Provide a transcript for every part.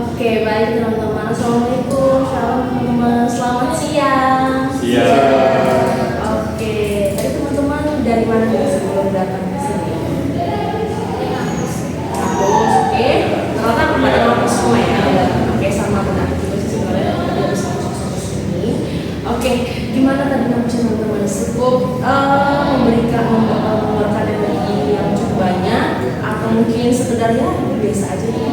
Oke, baik teman-teman. Assalamualaikum, shalom teman-teman. Selamat siang. Siang. Oke, tadi teman-teman dari mana nih sebelum datang ke sini? Kampus, oke. Ternyata pada kampus semua ya. Oke, sama benar juga sih sebenarnya tadi habis masuk ke sini. Oke, gimana tadi kampusnya teman-teman? Cukup memberikan mengeluarkan energi yang cukup banyak atau mungkin sekedar ya biasa aja nih?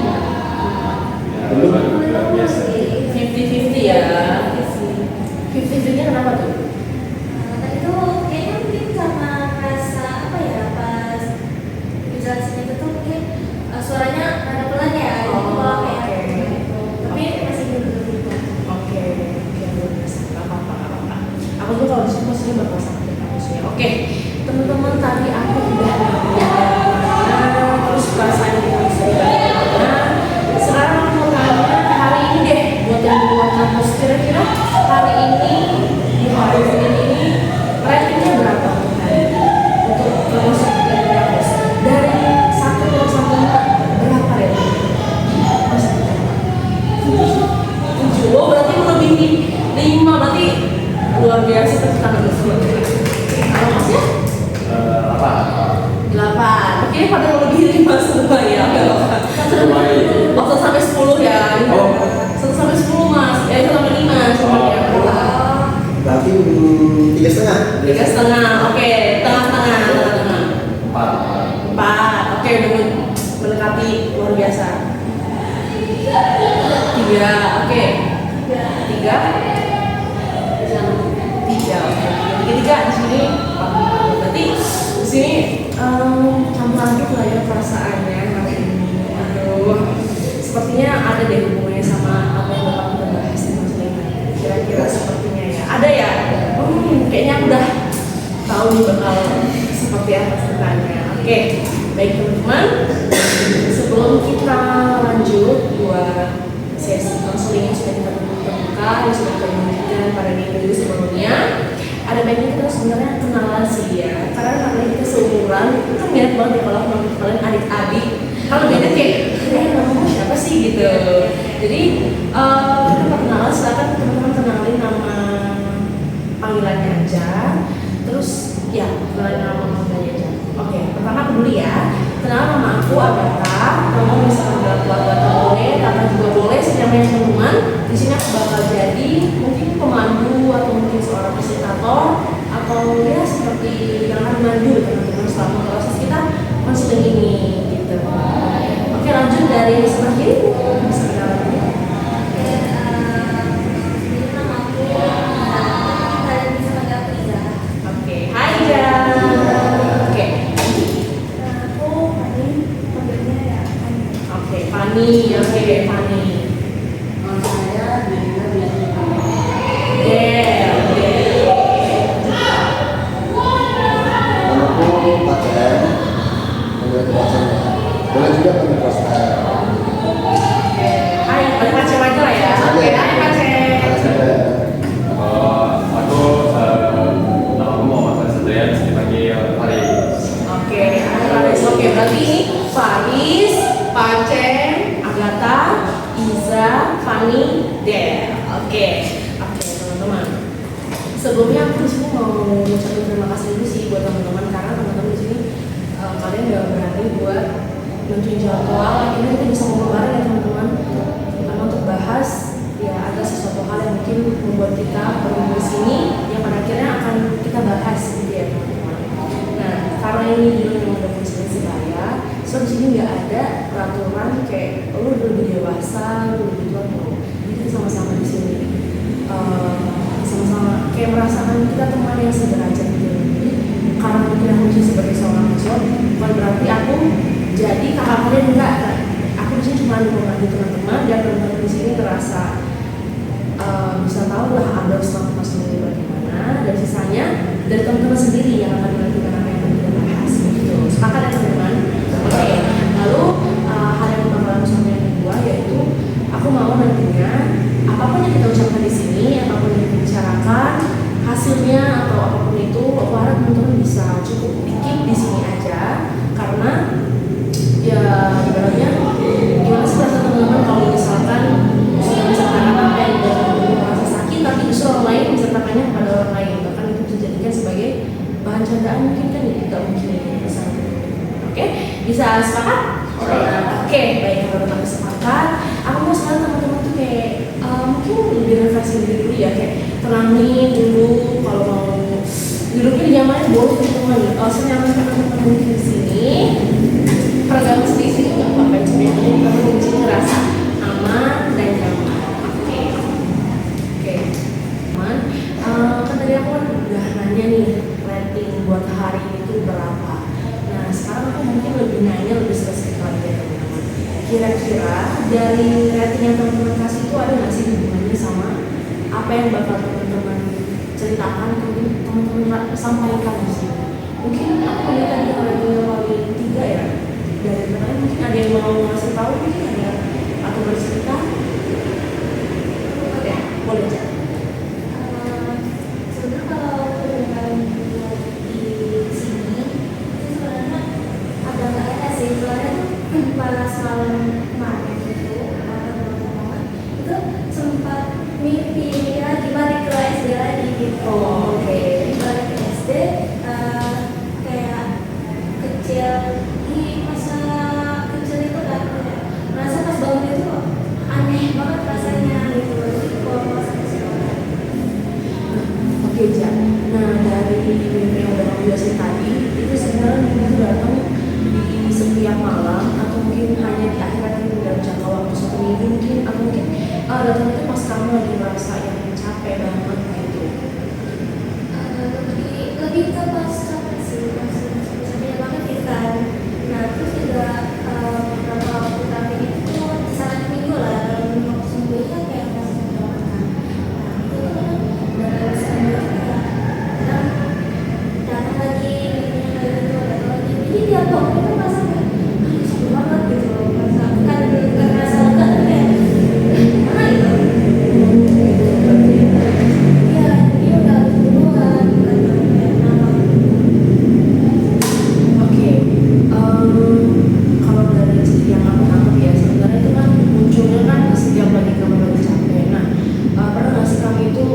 Biasa. 50-50 ya. 50-50-nya kenapa tuh? Tadi tuh kayaknya mungkin karena rasa apa ya, pas ngejelasin itu tuh mungkin suaranya ada pelan ya, jadi malah kayak gitu. Tapi masih gitu. Oke, luar biasa. Gak apa-apa. Aku tuh kalau disitu maksudnya bakal sangat kampusnya. Oke, teman-teman tadi aku udah terus perasaan di kampus gimana. Sekarang aku mau tanya hari ini deh buat yang di luar kampus, kira-kira hari ini di hari ini ratingnya berapa untuk hari ini untuk masuk ke kampus dari 1 sampai 5 berapa ya? Masuk ke kampus 7. Oh berarti melebihi 5, berarti luar biasa tepuk tangan semua. Kalau masnya? 8. Oke, pada melebihi 5 semua ya. Oh, 1 sampai 10 ya. 1 sampai 10 mas. 1 sampai 5 cuma ya. Berarti 3,5. 3,5. Oke, tengah-tengah. 4. Oke, udah mendekati luar biasa. 3. Oke. 3. 3. Oke. 3 di sini. Berarti di sini campur aduk lah ya perasaannya hari ini. Aduh, sepertinya ada deh hubungannya sama apa yang bakal kita bahas nih Mas Sulaiman. Kira-kira sepertinya ya. Ada ya? Kayaknya aku udah tahu nih bakal seperti apa ceritanya. Oke, baik teman-teman. Sebelum kita lanjut buat sesi konseling yang sudah kita buka, yang sudah kita berikan pada minggu sebelumnya, ada baiknya kita sebenarnya kenalan sih ya, karena namanya kita seumuran itu kan mirip banget ya kalau menurut kalian adik-adik. Kalau beda kayak namamu siapa sih gitu. Jadi kita perkenalan, silakan teman-teman kenalin nama panggilannya aja, terus ya kenalin nama panggilannya aja. Oke, pertama aku dulu ya. Kenal nama aku Agatha. Kamu bisa panggil aku Agatha boleh, Tata juga boleh, senyaman teman-teman. Di sini aku bakal jadi mungkin pemandu atau mungkin seorang fasilitator atau ya seperti yang akan memandu teman-teman selama proses kita konseling ini gitu. Oke, lanjut dari sebelah kiri. Bisa kenalan dulu. Jadi nama aku kalian bisa panggil aku Iza. Oke, hai Jan. Oke, Aku tadi panggilnya ya Ani. oke, Fani. Oke, Fani. Saya Dina biasa Aku pacar, boleh pacarnya. Boleh juga pakai poster. Hai, boleh Pacem aja lah ya. Oke, hai Pacem. Aku nama Muhammad Sadrian, dipanggil Faris. Oke, hai Faris. Oke, berarti ini Faris, Pacem, Agatha, Iza, Fani, Del. Oke, teman-teman. Sebelumnya aku di sini mau mengucapkan terima kasih dulu sih buat teman-teman karena teman-teman di sini kalian udah berani buat nentuin jadwal. Akhirnya kita bisa ngobrol bareng ya teman-teman. Karena untuk bahas ya ada sesuatu hal yang mungkin membuat kita perlu di sini yang pada akhirnya akan kita bahas gitu ya teman-teman. Nah, karena ini dulu yang udah konseling sebaya, so di sini nggak ada peraturan kayak lu lebih dewasa, lu lebih tua tuh. Jadi kita sama-sama di sini. Sama-sama kayak merasakan kita teman yang sederajat gitu. Jadi karena mungkin aku sih sebagai seorang mahasiswa, bukan berarti aku jadi kakak kalian enggak. Aku di sini cuma membantu teman-teman dan teman-teman di sini terasa bisa tahu lah ada selama pas ini bagaimana dan sisanya dari teman-teman sendiri yang akan menentukan apa yang akan kita bahas gitu. Sepakat ya teman-teman? Oke. Lalu hal yang bakal sampai yang kedua yaitu aku mau nantinya apapun yang kita ucapkan di sini, apapun yang kita bicarakan, hasilnya atau apapun itu, aku harap teman-teman bisa cukup dikit di sini aja, karena ya ibaratnya gimana sih rasa teman-teman kalau misalkan ya kayak tenangin dulu kalau mau duduknya di nyaman boleh teman-teman senyaman teman-teman mungkin di sini program di sini nggak apa-apa sebenarnya kamu di sini ngerasa aman dan nyaman. Oke. Aman. Kan tadi aku kan udah nanya nih rating buat hari itu berapa. Nah sekarang aku mungkin lebih nanya lebih spesifik lagi ya teman-teman. Kira-kira dari rating yang teman-teman kasih itu ada nggak sih hubungannya sama apa yang bakal teman-teman ceritakan, mungkin teman-teman sampaikan di sini. Mungkin aku lihat tadi ratingnya paling 3 ya. Dari teman mungkin ada yang mau ngasih tahu, mungkin ada atau bercerita. Oke, boleh aja. Sebenarnya kalau dengan di sini itu sebenarnya agak nggak enak sih, soalnya tuh pas malam kemarin itu teman-teman itu sempat mimpi lagi balik ke SD lagi gitu. Oh, oke. Balik ke SD kayak kecil di masa kecil itu kan kayak merasa pas bangun itu kok aneh banget rasanya gitu. Kalau masa kecil Oke, Jan. Nah, dari mimpi yang udah kamu jelasin tadi, itu sebenarnya mimpi itu datang di setiap malam atau mungkin hanya di akhir-akhir dalam jangka waktu 1 minggu mungkin atau mungkin datang itu pas kamu lagi merasa yang capek banget gitu. lebih ke pas capek sih, capek banget gitu kan. Nah terus juga beberapa waktu terakhir itu di saat minggu lah dalam waktu seminggu kayak masih banget kan. Nah itu kan dari sana kayak datang lagi minggunya kayak gitu datang lagi. Jadi tiap waktu itu merasa kayak capek banget gitu loh, merasa kan merasa enggak tapi kayak mana gitu. Iya, dia udah duluan bukan kayak nama. Oke, kalau dari yang aku tangkap ya sebenarnya itu kan munculnya kan setiap lagi kamu lagi capek. Nah, pernah nggak sih kamu itu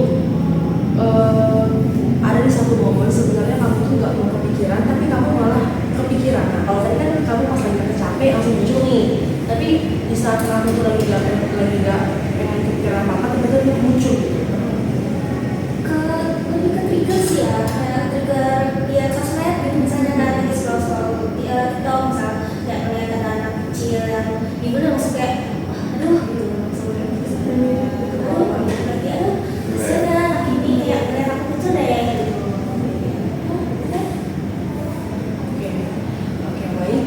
ada di satu momen sebenarnya kamu tuh nggak mau kepikiran tapi kamu malah kepikiran. Nah, kalau tadi kan kamu pas lagi capek langsung muncul nih, tapi di saat kamu tuh lagi nggak pengen kepikiran apa-apa tiba-tiba dia muncul gitu. Lebih ke trigger sih ya, kayak trigger dia sosmed gitu, misalnya ada lagi scroll dia TikTok misalnya kayak melihat ada anak kecil yang ibu udah langsung kayak aduh gitu langsung aduh berarti aduh kesian ya anak ini kayak melihat aku kecil deh gitu. Oke, oke baik.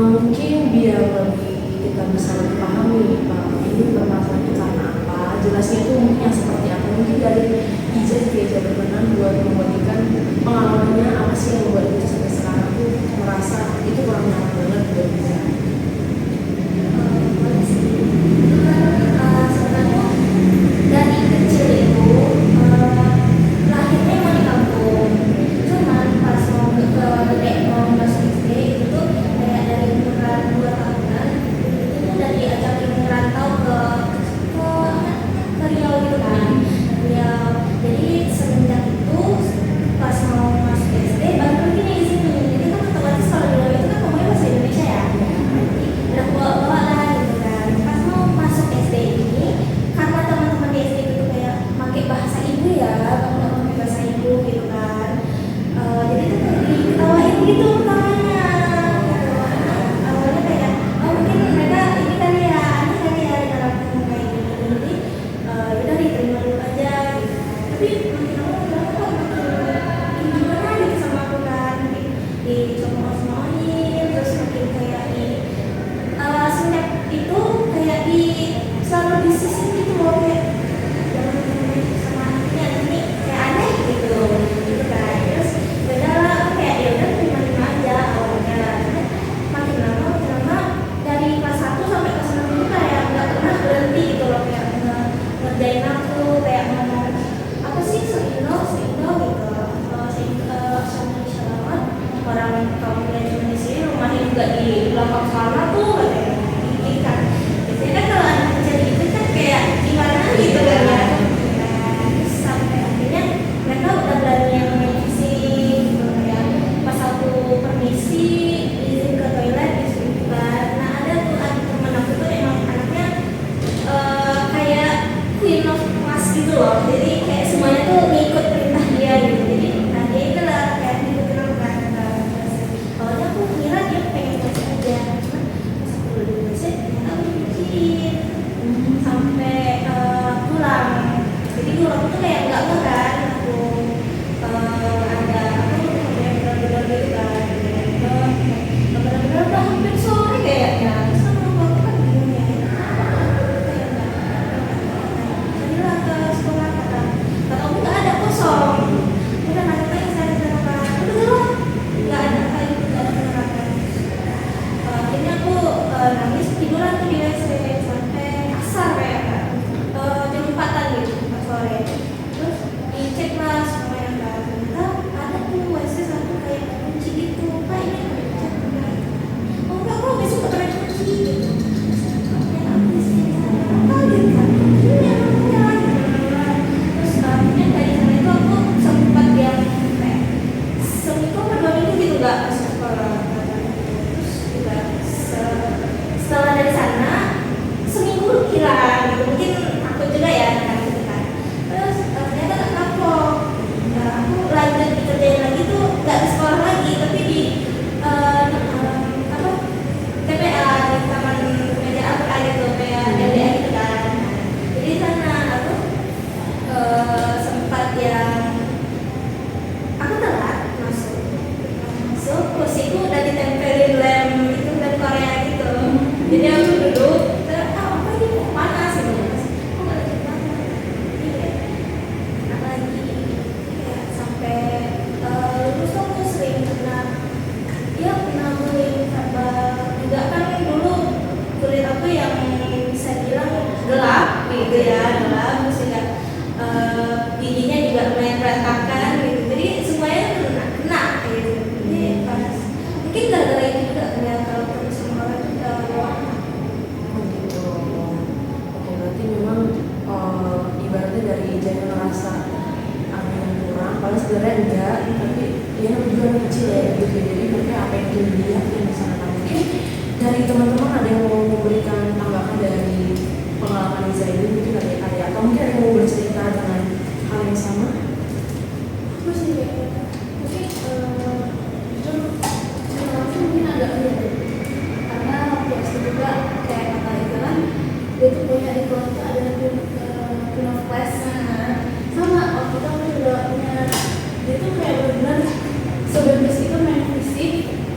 Mungkin biar lebih kita bisa lebih paham nih, ini bermasalah karena apa? Jelasnya itu mungkin yang seperti apa? Mungkin dari Iza juga berkenan buat membagikan pengalamannya apa sih yang membuat Iza sampai sekarang tuh merasa itu kurang nyaman banget buat Iza. Sebenarnya dari kecil itu lahirnya emang di kampung, cuman pas mau gede mau masuk SD itu tuh kayak dari umuran 2 tahunan itu udah diajakin merantau ke Riau gitu kan, Riau. Jadi semenjak itu pas mau masuk SD baru pergi nih di sini. Jadi kan otomatis kalau di Riau itu kan ngomongnya bahasa Indonesia ya. Jadi udah bawa lah gitu kan. Pas mau masuk SD ini karena teman-teman di SD itu kayak pakai bahasa ibu ya, pakai bahasa ibu gitu kan. Jadi tuh kayak diketawain gitu namanya. Awalnya kayak mungkin mereka ini kali ya, aneh kali ya di dalam kayak gitu. Jadi udah diterima dulu aja gitu. Tapi makin lama kok makin gimana gitu sama aku kan, makin dicemooh-cemoohin, terus makin kayak di semenjak itu kayak di selalu di sisi gitu loh, kayak jangan sama anaknya ini kayak aneh gitu gitu kan. Terus beda lah kayak ya udah terima aja awalnya. Makin lama dari kelas 1 sampai kelas 6 itu kayak nggak pernah berhenti gitu loh, kayak ngerjain aku kayak ngomong apa sih seindo gitu, sama Syarawan orang kamu yang cuma di sini rumahnya juga di belakang sana tuh katanya gitu kan. Biasanya kan kalau anak kecil gitu kan kayak gimana gitu kan ya. Terus sampai akhirnya mereka udah berani yang main fisik gitu kayak pas aku permisi izin ke toilet gitu kan. Nah ada tuh teman aku tuh emang anaknya kayak queen of class gitu loh, jadi gelap gitu ya, gelap, terus juga giginya juga lumayan berantakan gitu, jadi semuanya kena gitu. Jadi pas mungkin gara-gara itu juga ternyata kalau semua orang itu warna. Oh gitu. Oke, berarti memang ibaratnya dari jangan merasa ada yang kurang, padahal sebenarnya enggak, tapi dia juga anak kecil ya gitu. Jadi mereka apa yang dilihat yang bisa nangkap. Mungkin dari teman-teman ada yang mau memberikan tanggapan dari pengalaman Liza ini, mungkin ada atau mungkin ada yang mau bercerita dengan hal yang sama. Terus sih mungkin jujur pengalaman mungkin agak beda, karena waktu SD juga kayak kata itu kan dia tuh punya di kelas tuh ada queen of class, sama waktu itu aku juga punya, dia tuh kayak benar-benar sebebas itu main fisik,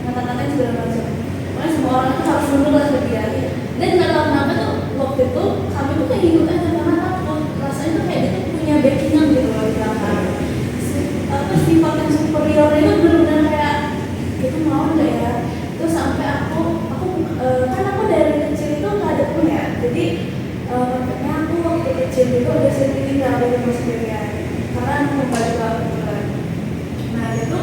kata-katanya segala macam, makanya semua orang itu harus nunduk lah ke dia. Dan nggak tahu kenapa tuh waktu itu kami tuh kayak ngikut aja karena takut, rasanya tuh kayak dia tuh punya backingan gitu loh di belakang. Apa sifat yang superiornya itu benar-benar kayak gitu, mau nggak ya. Terus sampai aku kan aku dari kecil itu nggak ada punya, jadi makanya aku waktu kecil itu udah sering tinggal di rumah sendirian karena aku membagi kebetulan. Nah itu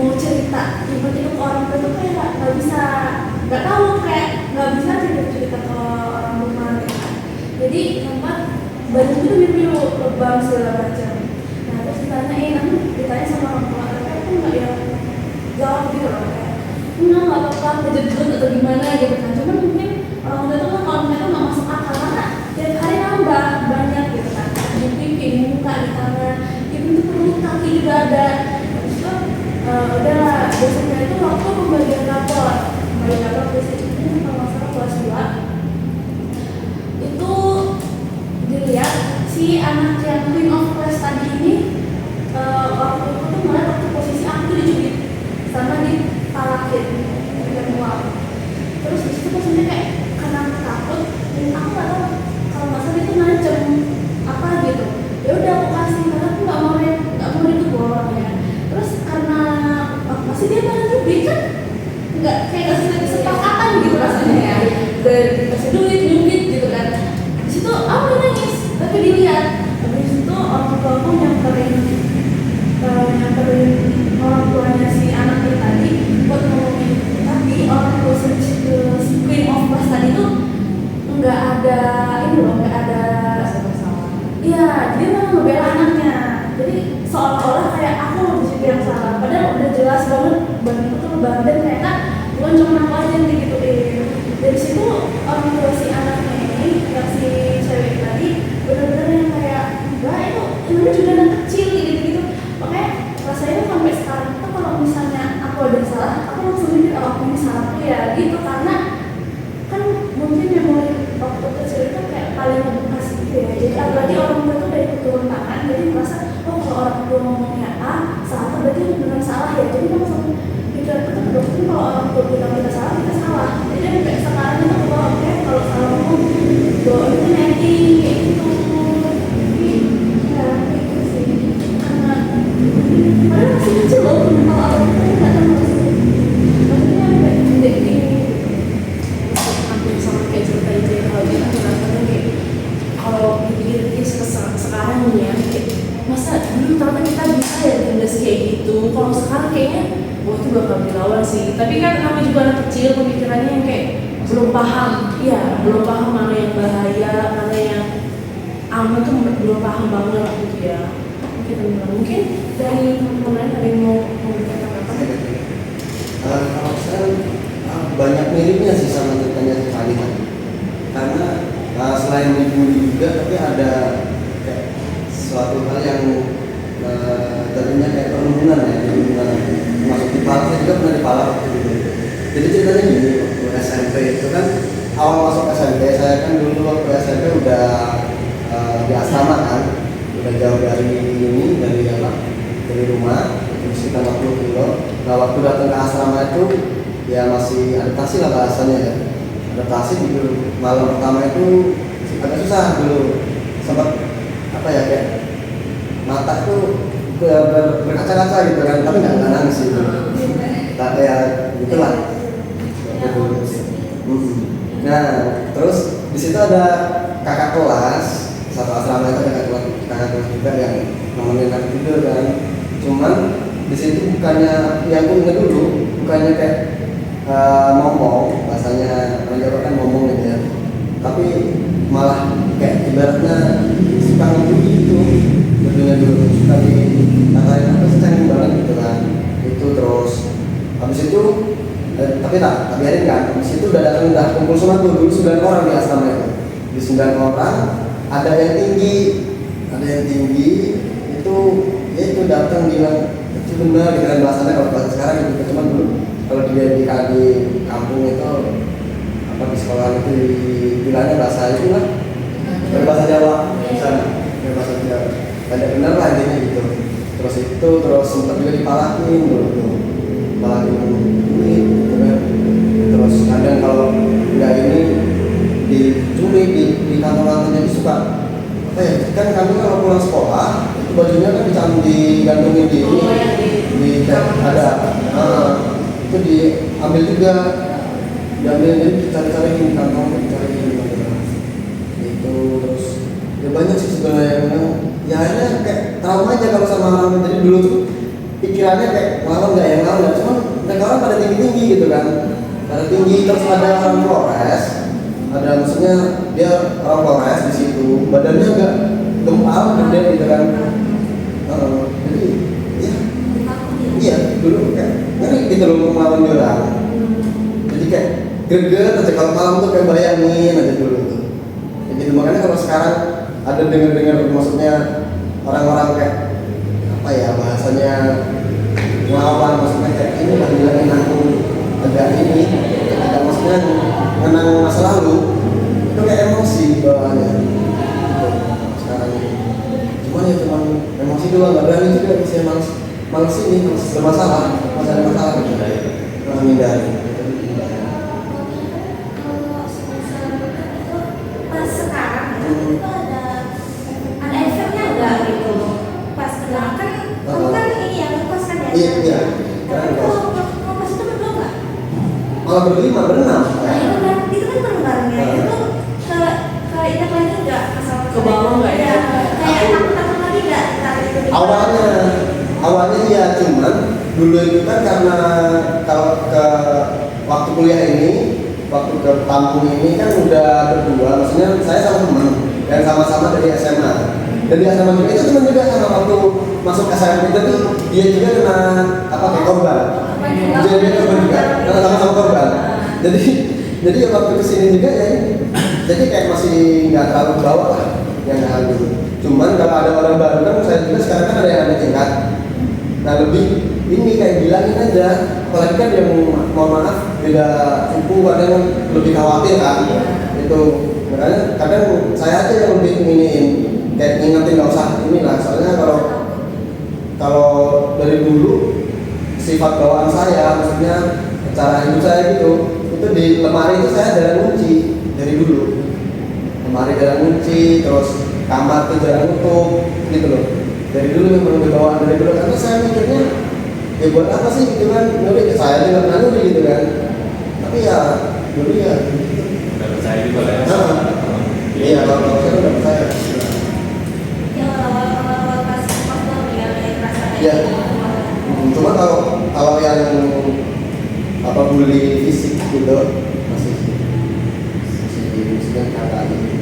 mau cerita tiba-tiba ke orang tua tuh kayak nggak bisa, nggak tahu, kayak nggak bisa cerita ke orang rumah gitu kan. Jadi tempat baju itu biru lebam segala macam. Nah terus ditanya sama orang tua, tapi aku nggak yang jawab gitu loh, kayak nggak apa-apa, kejedut atau gimana gitu kan. Cuman mungkin orang tua tuh kalau mereka nggak masuk akal karena tiap hari nambah banyak gitu kan, di pipi, di muka, di tangan, di pintu perut, kaki juga ada. Terus itu udahlah, biasanya itu waktu pembagian rapor biasanya kalau nggak salah kelas 2 itu dilihat si anak yang queen of class tadi ini waktu itu tuh mulai waktu posisi aku tuh dicubit sama dipalakin dengan uang. Terus disitu posisinya kayak karena aku takut dan aku nggak tahu kalau nggak salah itu ngancem apa gitu. Ya udah aku kasih karena aku nggak mau itu orangnya. Terus karena masih dia malah nyubit kan nggak kayak nggak kesepakatan gitu rasanya ya, dari kasih duit nyubit gitu kan. Di situ aku nangis tapi dilihat. Habis itu orang tua aku nyamperin orang tuanya si anak itu tadi buat ngomongin, tapi orang tua si queen of class tadi tuh nggak ada ini loh, nggak ada Sama-sama. iya, dia malah ngebela anaknya. Jadi seolah-olah kayak aku di situ yang salah, padahal udah jelas banget ban itu tuh ban, dan ternyata bukan cuma aku aja yang digituin. Dari situ orang tua si anaknya ini, yang si cewek tadi, benar-benar yang kayak enggak, itu namanya juga anak kecil gitu-gitu. Makanya rasanya sampai sekarang tuh kalau misalnya aku ada salah, aku langsung mikir oh aku ini salahku ya gitu, karena kan mungkin memori waktu kecil itu kayak paling ngebekas gitu ya. Jadi apalagi orang tua tuh dari turun tangan, jadi merasa oh kalau orang tua ngomongnya A salah berarti benar salah ya. Jadi langsung pikiran kita ke dokter, kalau orang tua bilang kita salah, kita salah. Jadi sampai sekarang itu aku oke kalau salah ngomong doa itu nanti kayak gitu. Jadi ya itu sih karena padahal masih kecil loh, kalau orang tua nggak tahu maksudnya kayak gede ini. Hampir sama kayak cerita itu ya, kalau dia kan rasanya kayak kalau dipikir-pikir sekarang nih ya, kayak masa dulu ternyata kita bisa ya tindas kayak gitu. Kalau sekarang kayaknya wah itu bakal dilawan sih, tapi kan kami juga anak kecil, pemikirannya yang kayak belum paham, iya belum paham mana yang bahaya, mana yang aman tuh belum paham banget gitu ya. Mungkin dari teman-teman lain ada yang mau memberikan tanggapan? Kalau saya banyak miripnya sih sama ceritanya tadi kan, karena selain mirip juga tapi ada kayak suatu hal yang tadinya kayak perundungan ya, jadi masuk di palak, saya juga pernah di palak gitu. Jadi ceritanya gini, waktu SMP itu kan awal masuk SMP, saya kan dulu waktu SMP udah di asrama kan, udah jauh dari ini, dari rumah, sekitar 40 kilo. Nah waktu datang ke asrama itu ya masih adaptasi lah bahasanya ya, adaptasi di malam pertama itu agak susah dulu, sempat apa ya kayak mata itu berkaca-kaca gitu kan, tapi nggak nangis gitu, tak ya gitulah. Nah terus di situ ada kakak kelas satu asrama itu ada kakak kelas juga yang nemenin aku tidur kan. Cuman di situ bukannya yang aku ingat dulu bukannya kayak ngomong, bahasanya orang Jawa kan ngomong gitu ya, tapi malah kayak ibaratnya suka ngebully gitu. Tentunya dulu suka dikatain apa sih cengeng banget gitu kan. Itu terus habis itu tapi biarin kan. Habis itu udah kumpul semua tuh, dulu 9 orang di asrama itu. Di 9 orang ada yang tinggi itu ya itu datang bilang itu benar dengan bahasanya kalau bahasa sekarang gitu. Cuman dulu kalau dia di kampung itu apa di sekolah itu bilangnya bahasa itu lah, berbahasa Jawa misalnya, berbahasa Jawa. Ada benar lah intinya gitu. Terus sempat juga dipalakin dulu tuh, palakin duit gitu kan. Terus kadang kalau nggak ini dicuri di kantong-kantongnya itu suka apa ya, kan kami kalau pulang sekolah itu bajunya kan digantungin di ada itu diambil juga, diambil jadi cari-cari di kantong, cari itu. Terus ya banyak sih sebenarnya yang ya akhirnya kayak trauma aja kalau sama orang. Jadi dulu tuh pikirannya kayak malam nggak cuman mereka orang pada tinggi gitu kan, pada tinggi. Terus ada orang Flores, ada maksudnya dia orang Flores di situ, badannya agak gempal gede gitu kan. Jadi ya iya dulu kayak ngeri gitu loh melawan orang. Jadi kayak greget aja kalau malam tuh kayak bayangin aja dulu tuh. Ya gitu, makanya kalau sekarang ada dengar maksudnya orang-orang kayak apa ya bahasanya ngelawan, maksudnya kayak ini lah bilangin aku agak ini, agak maksudnya mengenang masa lalu itu kayak emosi bawaannya gitu, sekarang ini. Cuman ya cuman emosi doang, nggak berani juga sih, males ini, males bermasalah, masa ada masalah gitu, menghindari. Pas sekarang itu ada efeknya nggak gitu pas kenal kan kamu kan ini ya ngekos kan ya. Iya. Tapi kalau ngekos itu berdua nggak? Malah berlima berenam. Nah itu kan bareng ya. Itu ke ingat lagi nggak masalah Ke bawah nggak ya? Kayak takut lagi nggak tarik itu? Awalnya iya, cuman dulu itu kan karena kalau ke waktu kuliah ini, waktu ke kampung ini kan udah berdua, maksudnya saya sama teman dan sama-sama dari SMA. Dari SMA juga itu teman juga sama waktu masuk SMA itu dia juga kena apa kayak korban. Dia korban juga, karena sama-sama korban. Jadi waktu kesini juga ya, jadi kayak masih nggak terlalu bawah lah yang hal dulu. Cuman kalau ada orang baru kan saya juga sekarang kan ada yang ada tingkat. Nah lebih ini kayak bilangin aja, apalagi kan yang mohon maaf beda suku, kadang lebih khawatir kan itu. Makanya kadang saya aja yang lebih ingin kayak ngingetin nggak usah inilah, soalnya kalau dari dulu sifat bawaan saya, maksudnya cara hidup saya gitu, itu di lemari itu saya jarang kunci dari dulu. Lemari jarang kunci, terus kamar tuh jarang tutup gitu loh. Dari dulu memang bawaan dari dulu, karena saya mikirnya ya buat apa sih gitu kan, nulis saya juga pernah nulis gitu kan. Tapi ya dulu ya Udah percaya juga lah ya. Iya kalau saya udah percaya. Yang awal-awal pas waktu ya kayak rasa Iya. kayak Cuma kalau yang apa bully fisik gitu masih kata gitu.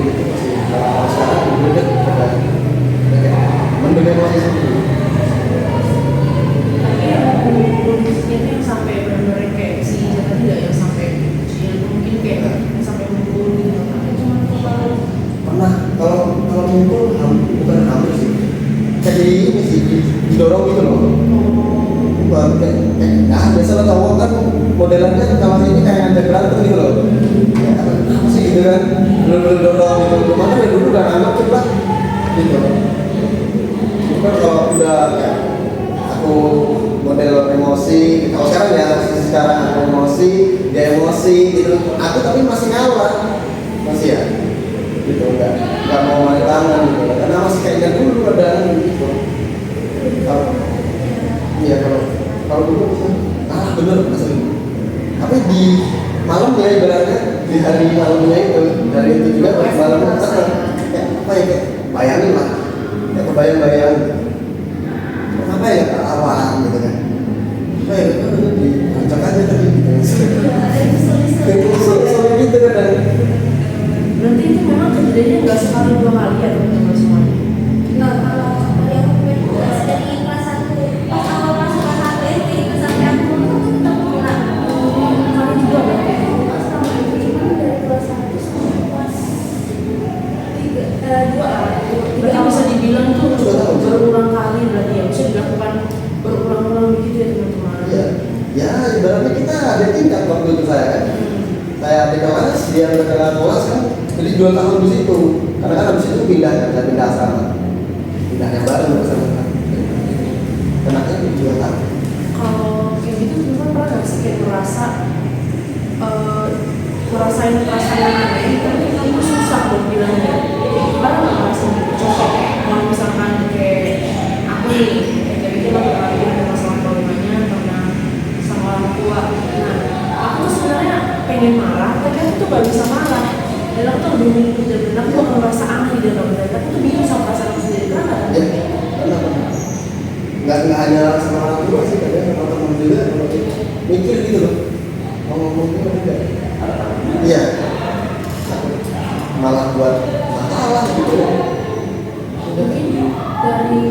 Itu masih kalau sekarang udah kayak mendukung emosi sendiri. Tapi yang sampai benar-benar kayak si Jaka tidak yang sampai yang mungkin kayak yang sampai mukul gitu, tapi cuma kalau Pernah kalau mukul bukan hampir sih, kayak ini sih didorong gitu loh. Bukan kayak biasa lo cowok kan modelannya kalau ini kayak ngajak berantem gitu loh. Kayak apa sih gitu kan, belum dorong gitu. Mana dari dulu udah anak cepat gitu. Bukan kalau udah kayak aku model emosi, kalau sekarang ya sekarang aku emosi, dia emosi gitu. Aku tapi masih ngalah, masih ya. Gitu nggak mau main tangan gitu karena masih kayak dulu ada gitu. Iya kalau dulu bener asli. Tapi di malam ya ibaratnya di hari malamnya itu dari itu juga malam kayak apa ya, kayak bayangin lah, kayak kebayang-bayang kenapa ya nggak awal gitu kan, apa ya diancak aja tadi gitu kayak usul gitu kan. Berarti itu memang kejadiannya nggak sekali dua kali ya teman-teman semuanya? Enggak, kalau yang aku tugas dari kelas 1 pas awal masuk kelas 1 SD itu sampai aku tetap pulang. Kali juga berarti? Selama itu cuma dari kelas 1 sampai kelas 2 Berarti bisa dibilang tuh berulang kali berarti ya, bisa dilakukan berulang-ulang begitu ya teman-teman? Ya ibaratnya kita ada tingkat waktu itu saya kan, saya di kelas dia ke kelas kan, jadi 2 tahun di situ, karena kan habis itu pindah kan, saya pindah asrama, pindah yang baru bersama kan, kenaknya 2 tahun. Kalau kayak gitu teman-teman pernah nggak sih kayak ngerasain perasaan yang aneh, tapi itu susah buat bilangnya. Pernah nggak ngerasain gitu? Contoh kalau misalkan kayak aku nih, kayak gitu lah lagi ada masalah keluarganya karena sama orang tua. Nah, aku tuh sebenarnya pengen marah, tapi aku tuh gak bisa marah. Dan aku tuh bingung dan aku tuh ngerasa aneh di dalam diri. Aku tuh bingung sama perasaan aku sendiri. Pernah nggak? Ya, pernah. Nggak hanya sama orang tua sih, kadang sama teman juga, kalau mikir gitu loh, mau ngomong itu enggak. Iya, malah buat masalah gitu. Mungkin dari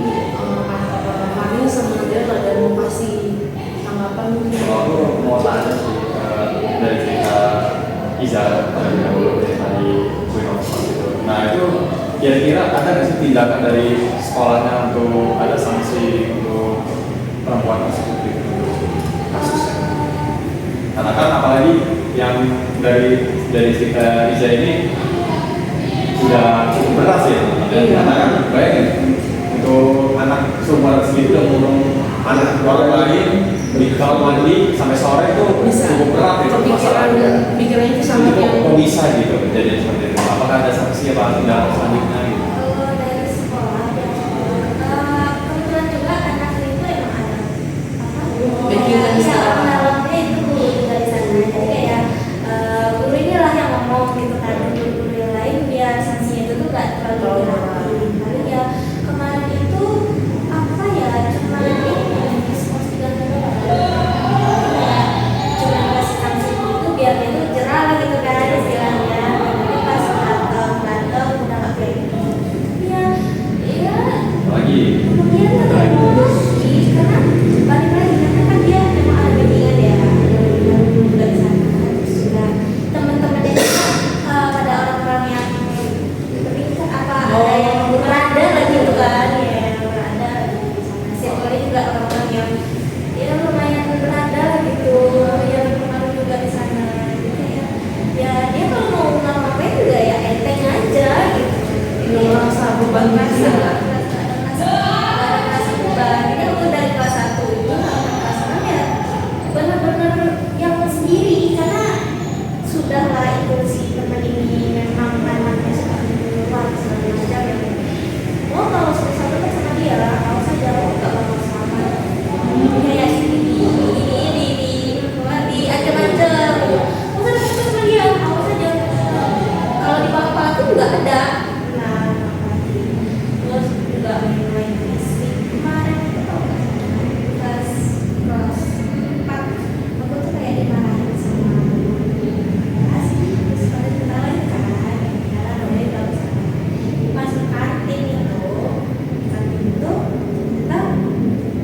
kata-kata Fani sama dia ada mau kasih tanggapan mungkin. Kalau aku mau tanya sih dari cerita Iza dari tadi gue nonton gitu. Nah itu kira-kira ada nggak sih tindakan dari sekolahnya untuk ada sanksi untuk perempuan tersebut gitu untuk kasusnya? Karena kan apalagi yang dari cerita Iza ini sudah cukup berat ya. Karena kan bayangin untuk anak seumuran segitu udah ngurung anak orang lain kalau mandi sampai sore itu Bisa. cukup berat ya masalahnya. Pikirannya itu sama Itu yang kok bisa gitu kejadian seperti itu? Apakah ada sanksi apa tindakan selanjutnya gitu? Kalau dari sekolah kebetulan juga anak itu emang ada Backingan di sana. pengalamannya itu juga di sana. Jadi kayak guru inilah yang ngomong gitu kan, guru yang lain biar sanksinya itu tuh gak terlalu berat. Paling ya kemarin itu apa ya, cuma ini diskors 3 bulan. Kayak cuma kasih sanksi gitu biar dia tuh jerah lah gitu kan istilahnya. Tapi pas berantem udah gak kayak gitu. Ya, Lagi kemudian kan lulus karena balik lagi karena kan dia memang ada backingan ya, yang juga di sana. Terus juga teman-temannya juga pada orang-orang yang tapi apa ada yang berada lagi gitu kan, ya berada di sana. Siapa juga orang-orang yang ya lumayan berada gitu, yang berpengaruh juga di sana. Jadi ya dia kalau mau ngapain juga ya enteng aja gitu. nggak merasa beban Rasa juga. rasa beban. Ini aku dari kelas 1 itu perasaan ya benar-benar yang sendiri karena sudahlah itu si teman ini memang anaknya seperti luar segala macam ya. Oh kalau sudah kan sama dia, kalau saja oh nggak bakal sama. Kayak diancam-ancam. Oh kan aku sama dia, awas saja. Kalau di papa itu juga ada. Nah, terus juga main-main fisik kemarin itu tau gak kelas 4 aku tuh kayak dimarahin sama kelas terus pada ketawain kan karena namanya gak bisa masuk kantin itu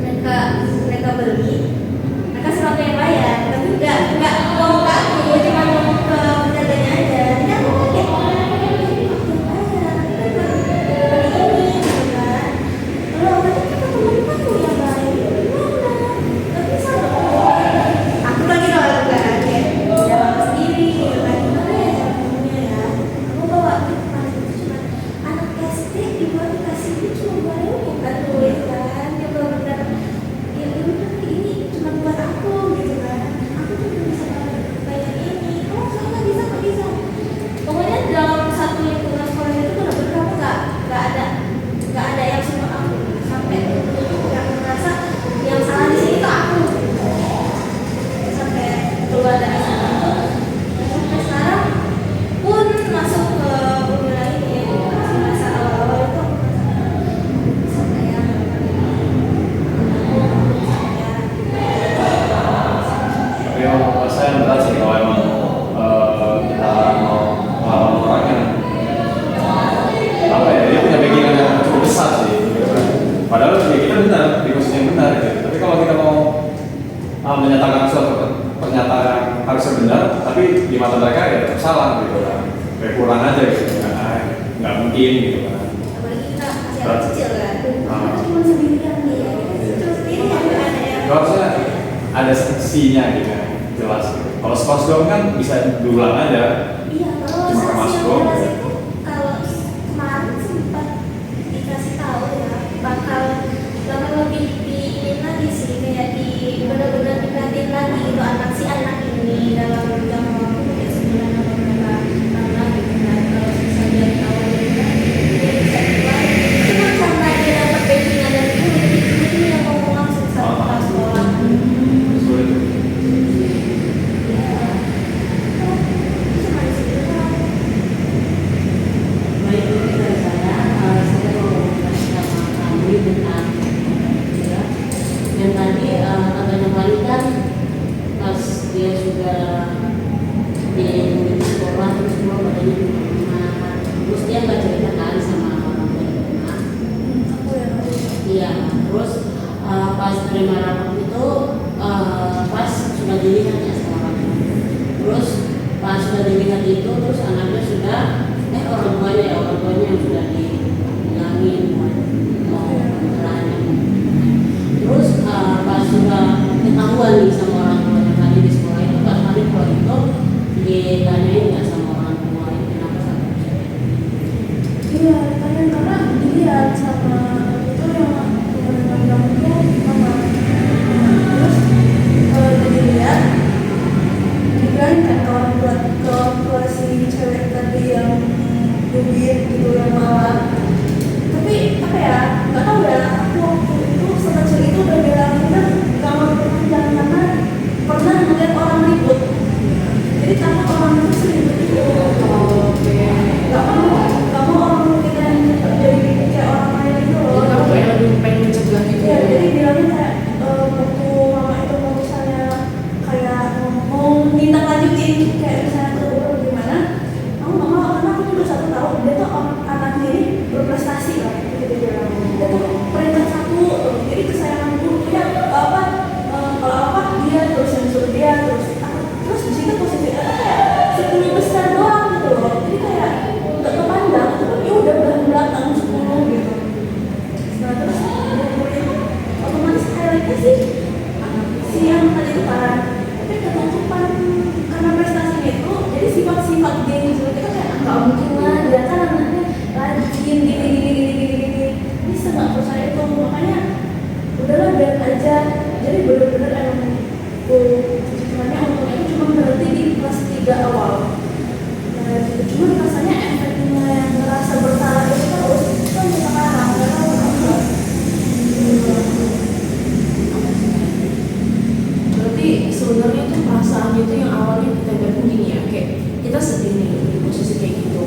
ternyata mereka beli mereka selalu yang bayar tapi nggak ngomong ke aku cuma ngomong ke penjaganya aja jadi aku kayak salah gitu kan, kayak kurang aja gitu kan, nggak mungkin gitu kan. Apalagi kita masih anak kecil kan. Ah. Cuma sendirian nih. Terus ini yang ada yang Harusnya ada seksinya gitu kan, jelas gitu. Kalau skors doang kan bisa diulang aja. iya, kalau Cuma saksi masuk yang doang. jelas itu kalau kemarin sempat dikasih tahu ya bakal lebih diinin lagi sih, kayak di benar-benar diperhatiin lagi itu anak si anak ini dalam jangka waktu mungkin sebulan atau berapa lama gitu kan. Kalau bisa dia tahu gitu kan, dia bisa keluar. Cuma karena dia dapat backingan dari guru, jadi guru yang ngomong langsung sama kepala sekolah. Sulit. Ya, cuma di situ doang. Baik, mungkin dari saya mau kasih sama kami tentang ya. Yang tadi katanya Mali kan pas dia sudah di sekolah terus semua badannya di rumah, terus dia nggak ceritakan sama orang tua di rumah. Aku yang harus Iya, terus pas terima rapor itu pas sudah dilihat ya sama orang tua. Terus pas sudah dilihat itu terus anaknya sudah orang tuanya yang sudah dibilangin kesalahannya. Terus pas sudah ketahuan nih sama orang tuanya tadi di sekolah itu, pas tadi keluar itu ditanyain nggak sama orang tua ini kenapa sampai bisa kayak gitu? iya, karena dilihat sama itu yang teman-teman itu mama. Terus dilihat dibilangin kan ke orang tua si cewek tadi yang dubit gitu yang malah. Tapi apa ya, nggak tahu ya, aku waktu itu sekecil itu udah bilang kan kalau jangan karena pernah melihat orang ribut. Jadi karena orang itu sering itu nggak mau orang kita yang jadi kayak orang lain itu loh. Jadi kamu kayak lebih pengen mencegah gitu Ya, ya? jadi bilangnya kayak waktu mama itu mau misalnya kayak mau minta lanjutin kayak misalnya ke guru gimana, aku nggak mau karena aku juga satu tahu dia tuh anaknya ini berprestasi lah gitu bilang. Dia tuh peringkat satu, jadi kesayangan guru dia apa kalau apa dia terus yang suruh dia terus di situ posisinya kayak 10 besar doang gitu loh. Jadi kayak nggak kepandang, tapi ya udah belakang 10 gitu. Nah terus otomatis highlightnya sih si yang tadi itu kan, tapi ketutupan karena prestasinya itu, jadi sifat-sifat dia yang seperti itu kayak nggak mungkin lah, dia kan anaknya rajin gini, bisa nggak percaya itu, makanya udahlah biar aja. Jadi bener-bener emang cumannya untungnya itu cuma berhenti di kelas 3 awal. Nah, cuma rasanya efeknya yang ngerasa bersalah itu terus sampai sekarang nggak tahu kenapa. Berarti sebenarnya itu perasaan itu yang awalnya kita gabung gini ya, kayak kita sedih nih di posisi kayak gitu,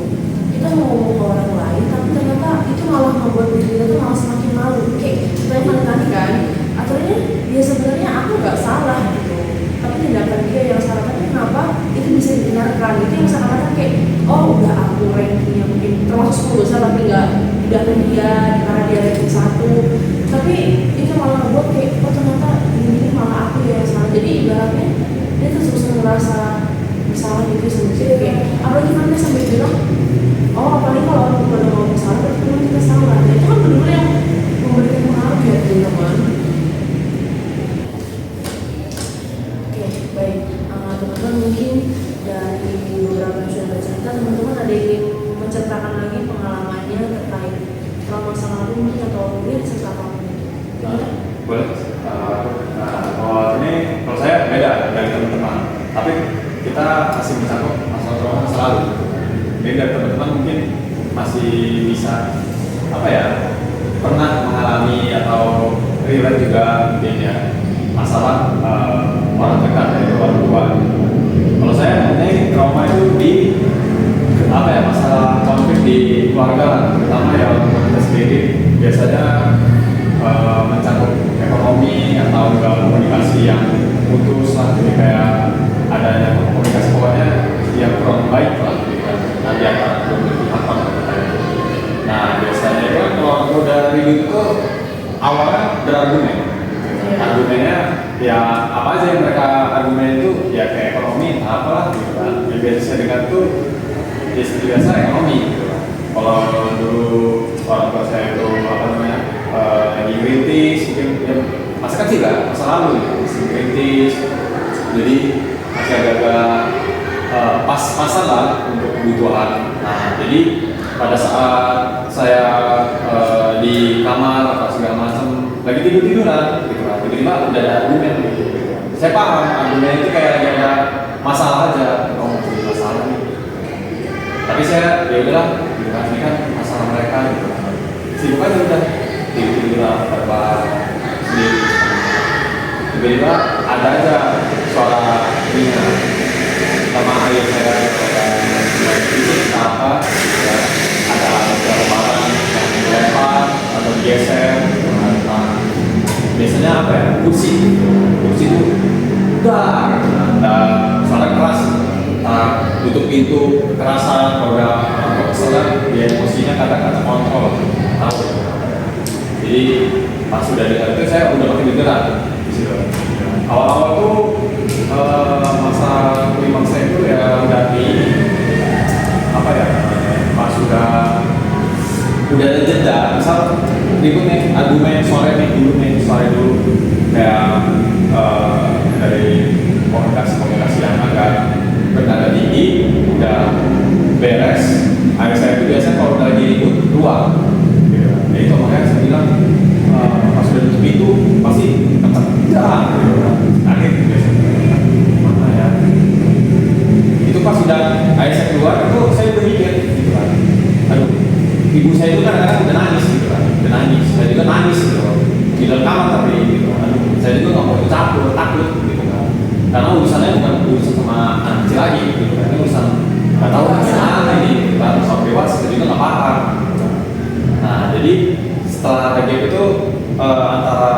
kita mau ngomong ke orang lain tapi ternyata itu malah membuat diri kita tuh malah semakin malu. Kayak kayak tadi kan aturannya dia sebenarnya aku nggak salah gitu, tapi tindakan dia yang salah. Tapi kenapa itu bisa dibenarkan? Itu yang seakan-akan kayak oh udah aku rankingnya mungkin termasuk 10 besar tapi nggak didapet dia karena dia ranking 1, tapi itu malah buat kayak oh ternyata ini malah aku ya yang salah. Jadi ibaratnya dia terus ngerasa bersalah gitu sendiri. Kayak apalagi kan dia sampai bilang oh apalagi kalau orang pada ngomong salah berarti memang kita salah. Nah itu kan benar-benar yang memberikan pengaruh ya teman-teman. Oke baik, teman-teman mungkin dari beberapa yang sudah bercerita, teman-teman ada yang ingin menceritakan lagi pengalamannya terkait trauma masa lalu mungkin atau mungkin cerita apapun itu. Boleh. Kalau ini kalau saya beda dari teman-teman, tapi kita masih mencakup masalah trauma masa lalu. Jadi dari teman-teman mungkin masih bisa apa ya, pernah mengalami atau relate juga mungkin ya masalah orang dekat dari orang tua. Kalau saya ini trauma itu di apa ya, masalah konflik di keluarga, terutama ya orang tua kita sendiri biasanya mencakup ekonomi atau komunikasi yang putus lah, jadi kayak adanya komunikasi pokoknya yang kurang baik lah gitu kan, nanti akan belum apa gitu. Nah biasanya itu kan kalau udah ribut itu awalnya berargumen, argumennya ya apa aja yang mereka argumen itu ya kayak ekonomi apalah gitu kan, jadi biasa saya dengar tuh ya seperti biasa ekonomi gitu. Kalau dulu orang tua saya itu apa namanya lagi kritis, mungkin ya, masa kecil lah, masa lalu ya, masih kritis, jadi masih agak-agak pas-pasan lah untuk kebutuhan. Nah, jadi pada saat saya di kamar atau segala macam lagi tidur-tiduran gitu kan, tiba-tiba udah ada argumen gitu. Saya paham argumen itu kayak lagi ada masalah aja, oh jadi masalah nih. Tapi saya ya udahlah, gitu kan, ini kan masalah mereka gitu. Sibuk aja udah tidur-tiduran berapa sendiri. Tiba-tiba ada aja suara minyak sama ayah saya itu apa ya, ada beberapa barang yang dilempar atau digeser gitu kan. Nah, biasanya apa ya, kursi itu udah ada suara keras gitu. Nah, tutup pintu kekerasan kalau udah kesel dia emosinya kata-kata kontrol tahu. Jadi pas sudah dengar itu saya udah makin dengeran di situ. Awal-awal tuh masa klimaks saya itu ya udah di apa ya, pas udah ada jeda, misal berikut nih argumen sore dulu kayak dari komunikasi yang agak bernada tinggi udah beres. Ayah saya itu biasanya kalau udah lagi ribut keluar gitu. Ya itu makanya saya bilang pas udah tutup pintu pasti kencang gitu. Kaget biasanya mana ya itu pas udah ayah saya keluar itu saya udah mikir gitu kan, aduh ibu saya itu kan kadang-kadang udah nangis gitu kan, saya juga nangis gitu di dalam kamar, tapi gitu aduh saya juga nggak mau takut gitu kan, karena urusannya bukan urusan sama anak kecil lagi gitu kan, ini urusan nggak tahu gimana ini gitu kan, soal dewasa saya juga nggak paham gitu. Nah jadi setelah kayak itu antara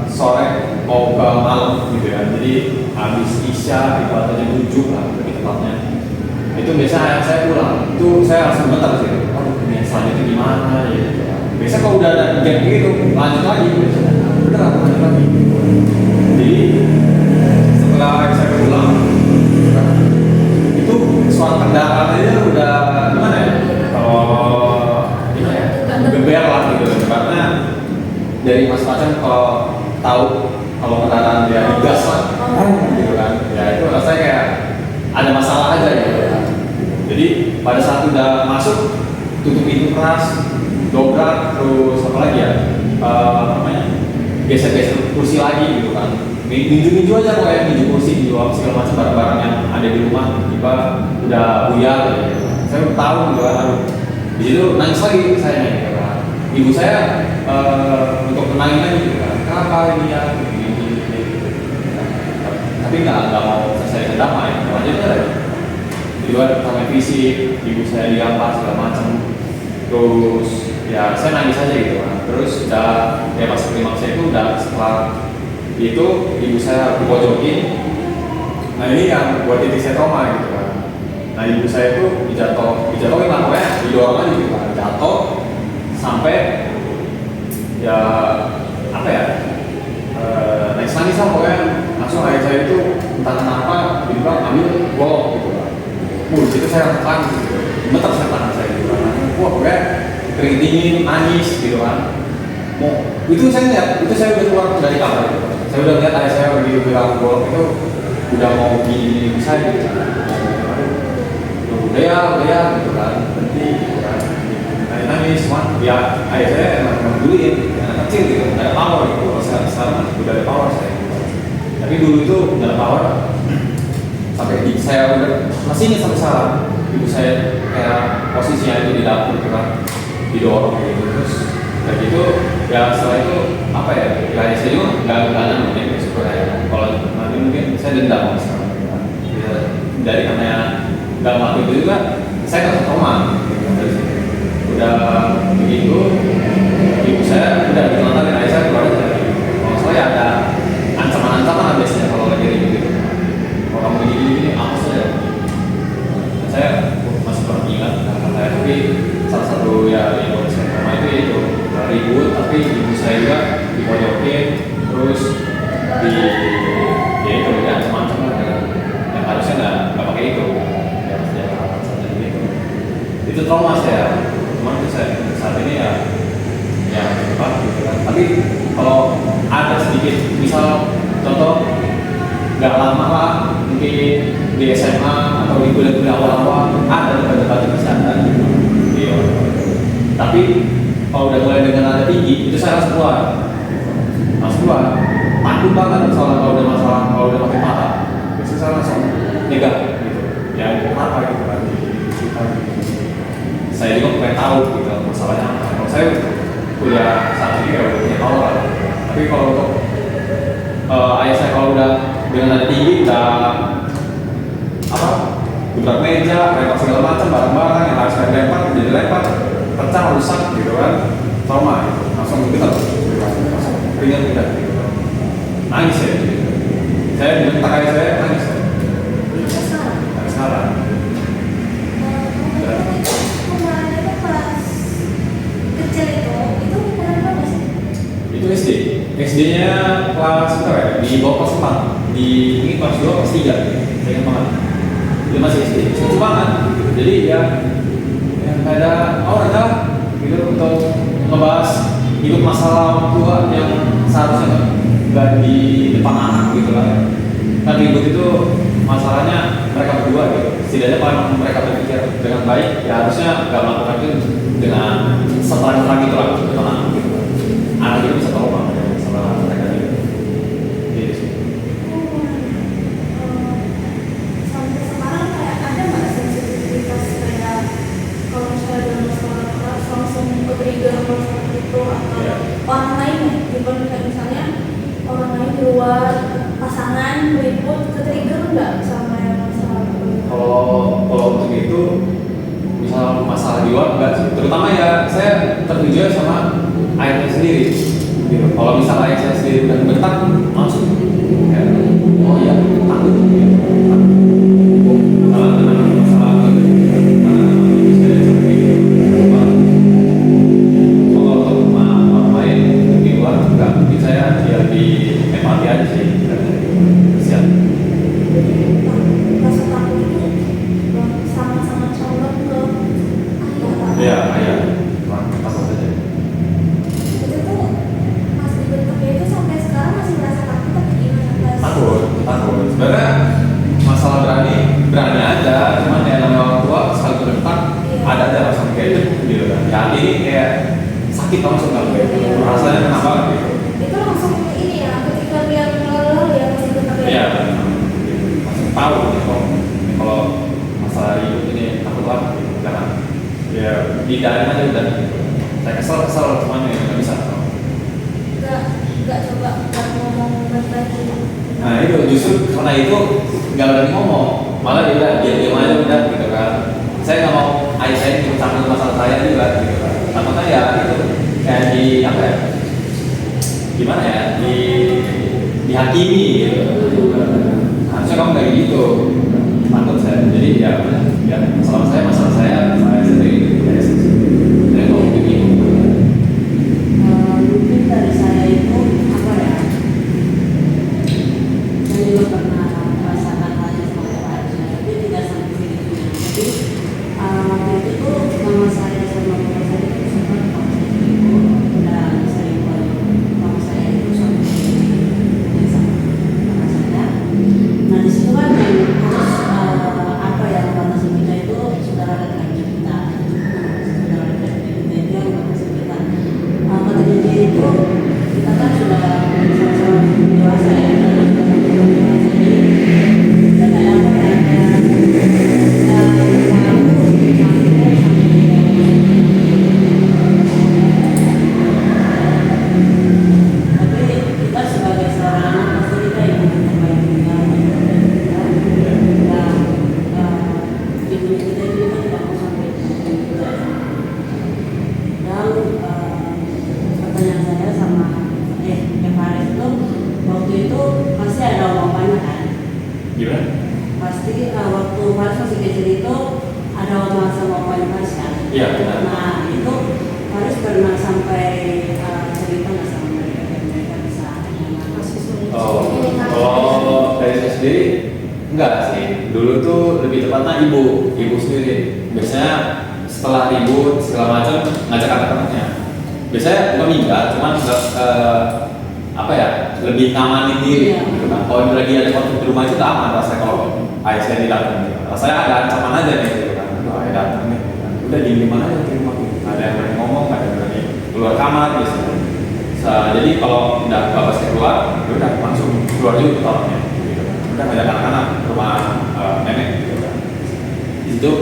sore mau ke malam gitu ya, jadi habis isya itu atau jam 7 lah lebih tepatnya, itu biasanya saya pulang itu saya langsung bentar sih, oh ini selanjutnya gimana ya gitu. Biasanya kalau udah ada gap gitu lanjut lagi biasanya, udah lanjut lagi. Jadi setelah saya pulang itu suara kendaraan aja udah gimana ya, kalau gimana ya, beber lah gitu, karena dari Mas Pacan kalau tahu kalau kendaraan dia digas lah gitu kan, ya itu rasanya kayak ada masalah aja gitu. Jadi pada saat udah masuk tutup pintu keras, dobrak, terus apa lagi ya, namanya geser-geser kursi lagi gitu kan, minju aja kayak minju kursi, minju segala macam barang-barang yang ada di rumah, tiba udah buyar gitu. Saya udah tahu gitu kan, aduh di situ nangis lagi saya nih gitu kan. Ibu saya untuk tenangin lagi gitu kan, kenapa ini ya gitu. Tapi nggak mau saya damai, lanjut aja. Di luar sampai fisik, ibu saya diampas segala macam, terus ya saya nangis aja gitu kan. Terus udah ya pas klimaks saya itu udah setelah itu ibu saya dipojokin. Nah ini yang buat titik saya trauma gitu kan. Nah ibu saya itu dijatuhin lah pokoknya, didorong aja gitu kan, jatuh sampai ya apa ya, nangis lah pokoknya. Langsung ayah saya itu entah kenapa tiba-tiba ambil golok gitu kan. Itu saya langsung gitu, gemeter saya tangan saya gitu kan. Wah gue kering dingin, nangis gitu kan. Itu saya lihat, itu saya udah keluar dari kamar gitu. Saya udah lihat ayah saya lagi bilang golok itu udah mau gini saya gitu kan. Udah ya gitu kan, berhenti gitu kan. Nangis, cuma ya ayah saya emang duluin, anak kecil gitu, nggak ada power gitu. Sekarang udah ada power saya gitu. Tapi dulu itu nggak ada power. Sampai saya udah masih ingat sampai sekarang, ibu saya kayak posisinya itu di dapur gitu kan, didorong gitu, terus kayak gitu ya. Setelah itu apa ya, ayah saya juga nggak namanya sebenarnya. Kalau nanti mungkin saya dendam sekarang gitu kan. Ya, dari karena nggak waktu itu juga saya nggak trauma gitu, dari situ udah begitu ibu saya udah ditelantarin, ayah saya keluar dari kalau saya ada ancaman biasanya kalau lagi ribut gitu, kalau kamu gini apa saja. Saya masih pernah ingat kata saya, tapi salah satu ya yang buat saya trauma itu ribut, tapi ibu saya juga dipojokin, terus di ya itu ya macam-macam lah, yang harusnya nggak pakai itu. 100%. Saat ini ya cepat gitu kan. Tapi kalau ada sedikit, misal contoh nggak lama lah, mungkin di SMA atau di kuliah-kuliah awal-awal ada debat-debat kesehatan gitu. Iya. Tapi kalau udah mulai dengan nada tinggi, itu saya langsung keluar. Takut banget soalnya kalau udah masalah, kalau udah makin parah. Biasanya saya langsung nyegah gitu. Ya kenapa gitu kan? Saya juga pengen tahu gitu masalahnya apa. Kalau saya kuliah saat ini ya udah punya tahu lah. Tapi kalau untuk ayah saya kalau udah dengan nada tinggi, udah apa? Gebrak meja, lempar segala macam barang-barang yang harus saya lempar, jadi lempar, pecah, rusak gitu kan, trauma gitu. Langsung kita langsung ringan kita gitu. Nangis ya gitu. Saya dibentak ayah saya nangis ya. Nangis sekarang. Kemarin itu pas kecil itu ukuran berapa sih? Itu SD. SD-nya kelas berapa ya? Di bawah kelas 4. Di ini kelas 2, kelas 3. Saya ingat banget. Itu masih SD. Lucu banget. Gitu. Jadi ya ada ada gitu untuk ngebahas hidup masalah orang tua yang seharusnya nggak di depan anak gitu lah. Kan ribut itu masalahnya mereka berdua gitu. Setidaknya kalau mereka berpikir dengan baik, ya harusnya nggak melakukan itu dengan seterang-terang gitu lah depan anak gitu. Anak itu bisa tahu banget masalah mereka gitu. Gitu sih. Sampai sekarang kayak ada nggak sensitivitas kayak kalau misalnya dalam masalah keras langsung ke-trigger masalah itu atau Iya. orang lain ya, bukan kayak misalnya orang lain di luar pasangan ribut ke-trigger nggak sama yang masalah itu? Kalau untuk itu misal masalah di luar enggak sih. Terutama ya saya tertuju sama ayahnya sendiri. Gitu. Kalau misal ayah saya sendiri udah bentak langsung kayak oh iya takut gitu. Kalau tenang masalah saya seperti itu. Kalau untuk orang lain di luar enggak, mungkin saya ya di empati aja sih. Siap. Rasa takut itu sama-sama condong ke Iya, ayah. Takut aja. itu tuh pas dibentuknya itu sampai sekarang masih merasa takut tapi gimana pas Takut. Sebenarnya masalah berani aja, cuman ya namanya orang tua sekali berbentak ada aja rasa kayak gitu kan. Ya ini kayak sakit langsung kalau kayak gitu. Rasanya kenapa gitu? itu langsung ini ya ketika dia lalu ya masih bentuk ya. Iya, langsung tahu gitu. Kalau masalah hidup ini takut banget gitu. Jangan ya hindarin aja udah gitu. Saya kesel cuman ya nggak bisa. Nggak coba nggak ngomong lagi. Nah itu justru karena itu nggak berani ngomong, malah dia diam aja udah gitu kan. Saya nggak mau ayah saya ikut campur masalah saya juga gitu kan. Takutnya ya itu kayak di apa ya? Gimana ya? Dihakimi gitu. Harusnya kamu kayak gitu. Takut saya. Jadi ya masalah saya sendiri. Ya, saya mau begini. Mungkin dari saya itu apa ya? Saya juga pernah merasakan hal yang sama kayak saya, tapi tidak sampai segitunya. Jadi waktu itu tuh mama saya sama bapak saya itu sempat dan sering mama saya itu sampai sama bapak saya. Nah di situ kan yang harus apa yang membatasi kita itu saudara laki-laki kita, saudara laki-laki kita itu yang membatasi kita. Ketika itu kita kan sudah sama-sama dewasa ya, dan kayak apa ya, tapi kita sebagai seorang anak pasti kita ingin terbaik juga, ibu kita itu kan tidak mau sampai juga. Dan pertanyaan saya sama Faris itu waktu itu pasti ada omongannya kan? Gimana? Pasti waktu Faris masih kecil itu ada omongan sama omongan Faris kan? Iya benar. Nah itu Faris pernah sampai cerita nggak sama mereka dan mereka bisa kasih solusi? Kalau dari saya sendiri enggak sih. Dulu tuh lebih tepatnya ibu sendiri. Biasanya setelah ribut segala macam ngajak anak-anaknya. Biasanya bukan minggat, cuman apa ya, lebih ngamanin diri Iya. gitu kan. Kalau lagi ada konflik di rumah itu tak aman rasanya kalau ayah saya didatang gitu. Rasanya ada ancaman aja nih gitu kan. Kalau ayah datang nih, gitu kan. Udah diem aja di rumah gitu. Ada yang berani ngomong, ada yang berani keluar kamar biasanya. Jadi kalau udah bapak saya keluar, udah langsung keluar juga tuh orangnya gitu kan. Udah ngajak anak-anak ke rumah nenek gitu kan. Di situ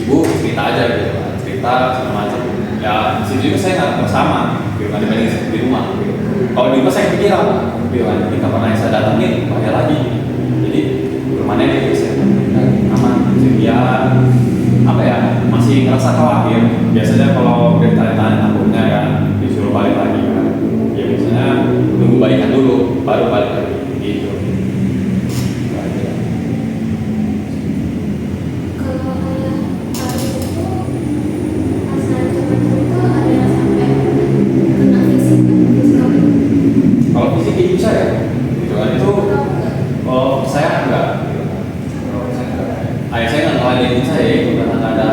ibu cerita aja gitu kan, cerita segala macam. Ya di situ juga saya nggak bersama gitu kan, dibanding di rumah gitu. Kalau di rumah saya kepikiran gitu kan, ini kapan yang saya datangin bahaya lagi. Jadi rumah nenek biasanya aman. Jadi ya apa ya, masih ngerasa khawatir. Biasanya kalau udah tanya-tanya takutnya kan disuruh balik lagi kan. Ya biasanya tunggu baikan dulu baru balik lagi gitu. Kalau ayah tadi itu pas ancaman itu ada yang sampai kena fisik fisikal Kalau fisik ibu saya gitu kan itu atau enggak? oh saya enggak gitu kan. Kalau saya enggak. Ayah saya nggak ngeladenin saya itu karena nggak ada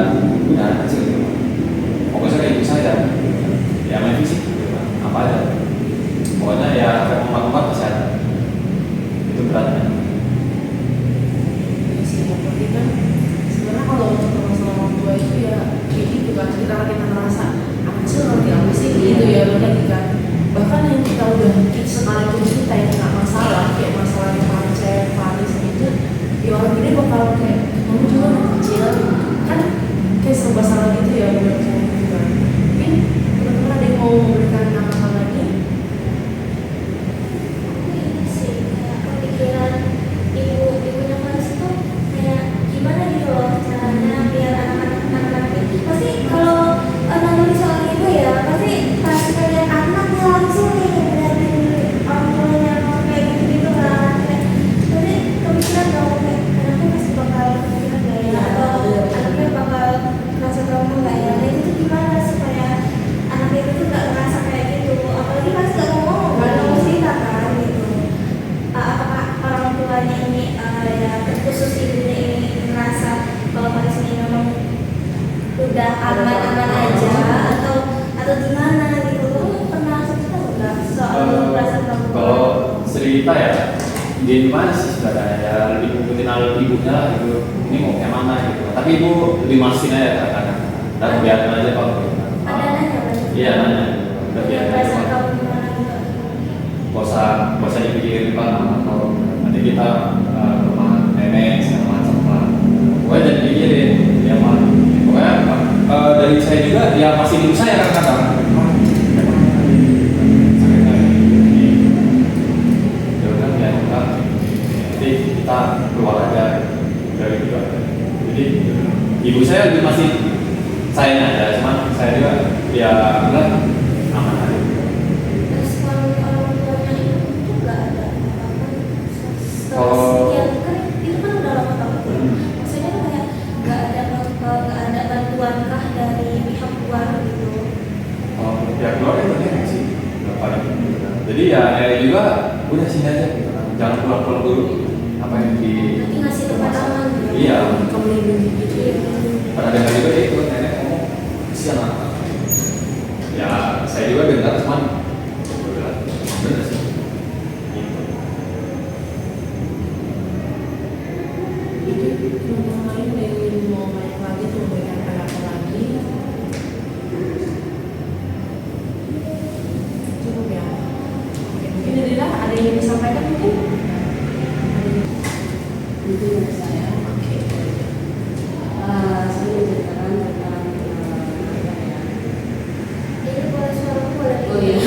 anak kecil gitu. Pokoknya kayak ibu saya ya main fisik gitu kan. Apa aja pokoknya ya obat-obat kesehatan itu beratnya. Ya sih, berarti kan sebenarnya kalau untuk masalah orang tua itu ya kayak gitu kan, kita ngerasa apa sih ngerti apa sih gitu ya berarti kan. Bahkan yang kita udah sekalipun kita yang nggak masalah kayak masalah yang pancet, panis gitu, ya orang gede bakal kayak kamu juga anak kecil kan, kayak serba salah gitu ya menurut saya gitu kan. Mungkin teman-teman ada yang mau memberikan nama lagi? Ini sih kayak kepikiran ibunya Mas itu kayak gimana gitu loh caranya biar anak-anak itu pasti kalau nanti soal ibu ya pasti pas ngeliat anaknya langsung nih ngeliatin orang tuanya kayak gitu kan kayak pasti kepikiran dong kayak anaknya pasti bakal kepikiran gak ya atau anaknya bakal merasa trauma gak ya. Nah itu gimana supaya anaknya itu gak ngerasa kayak gitu, apalagi pas gak ngomong gak ngomong cerita kan gitu. Apakah orang tuanya ini ya terkhusus ibunya ini ngerasa kalau Paris ini memang udah aman-aman aja atau gimana gitu. Lu pernah cerita nggak soal perasaan kamu? Kalau cerita ya dia gimana sih sebenarnya ya, lebih ngikutin alur ibunya lah gitu, ini mau kayak mana gitu. Tapi ibu lebih mastiin aja kadang-kadang dan biarin aja kalau gitu. Ada nanya kan? Iya nanya, udah Ya, biarin aja. perasaan kamu gimana gitu? Gak usah dipikirin banget atau nanti kita ke rumah nenek segala macam lah. Pokoknya jangan dipikirin ya mah. Pokoknya dari saya juga ya masih ibu saya kadang-kadang. Sakitnya ini. Ya udah ya udah. Nanti kita keluar aja dari itu aja. Jadi ibu saya lebih masih sayang aja, cuman saya juga ya udah aman aja. Terus kalau orang tuanya itu nggak ada apa-apa setelah Oh. sekian kan itu kan udah lama banget ya. Maksudnya kan kayak nggak ada bantuan kah dari pihak luar gitu. Ya keluar itu nenek sih, udah paling gitu kan. Jadi ya nenek juga udah sini aja gitu kan, jangan pulang-pulang dulu. Apa yang di Nanti ngasih tempat aman gitu. Iya. Kamu melindungi gitu ya. Pernah dengar juga ya itu nenek ngomong kesian anak. Ya saya juga dengar cuman udah bener sih. Gitu. Itu teman-teman lain yang mau banyak lagi tuh memberikan pendapat lagi. Cukup ya. Oke, mungkin Dila ada yang ingin disampaikan mungkin? Ada yang- Itu dari saya. Oke. Saya menceritakan tentang apa ya? Jadi boleh suara boleh. Oh iya.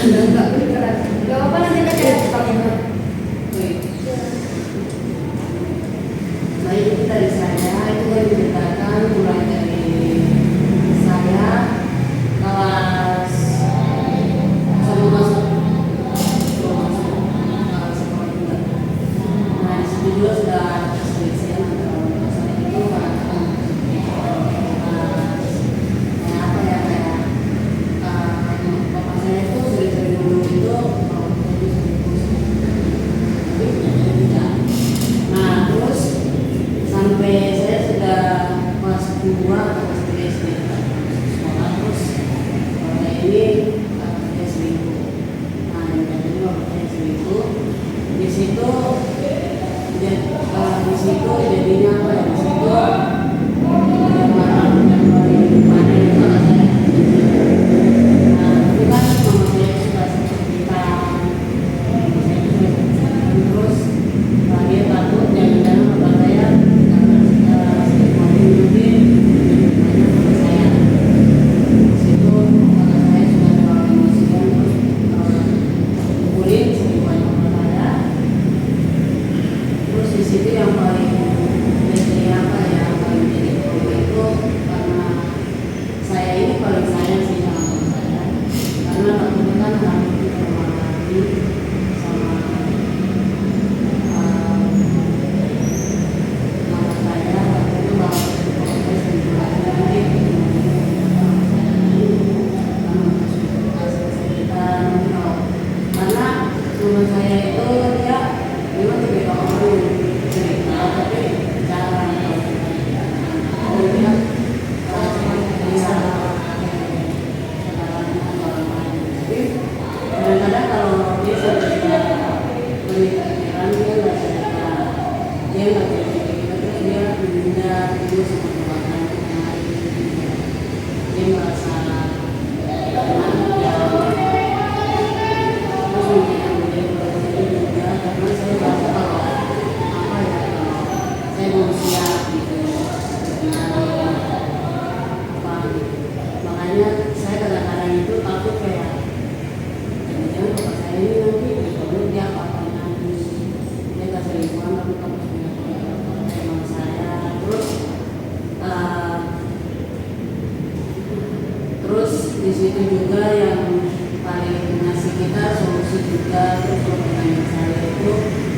makanya saya kadang-kadang itu takut kayak jangan-jangan bapak saya ini nanti kalau dia apa-apa nanti dia kasih lingkungan tapi takut punya teman saya terus di situ juga yang paling ngasih kita solusi juga. Terus kalau pertanyaan saya itu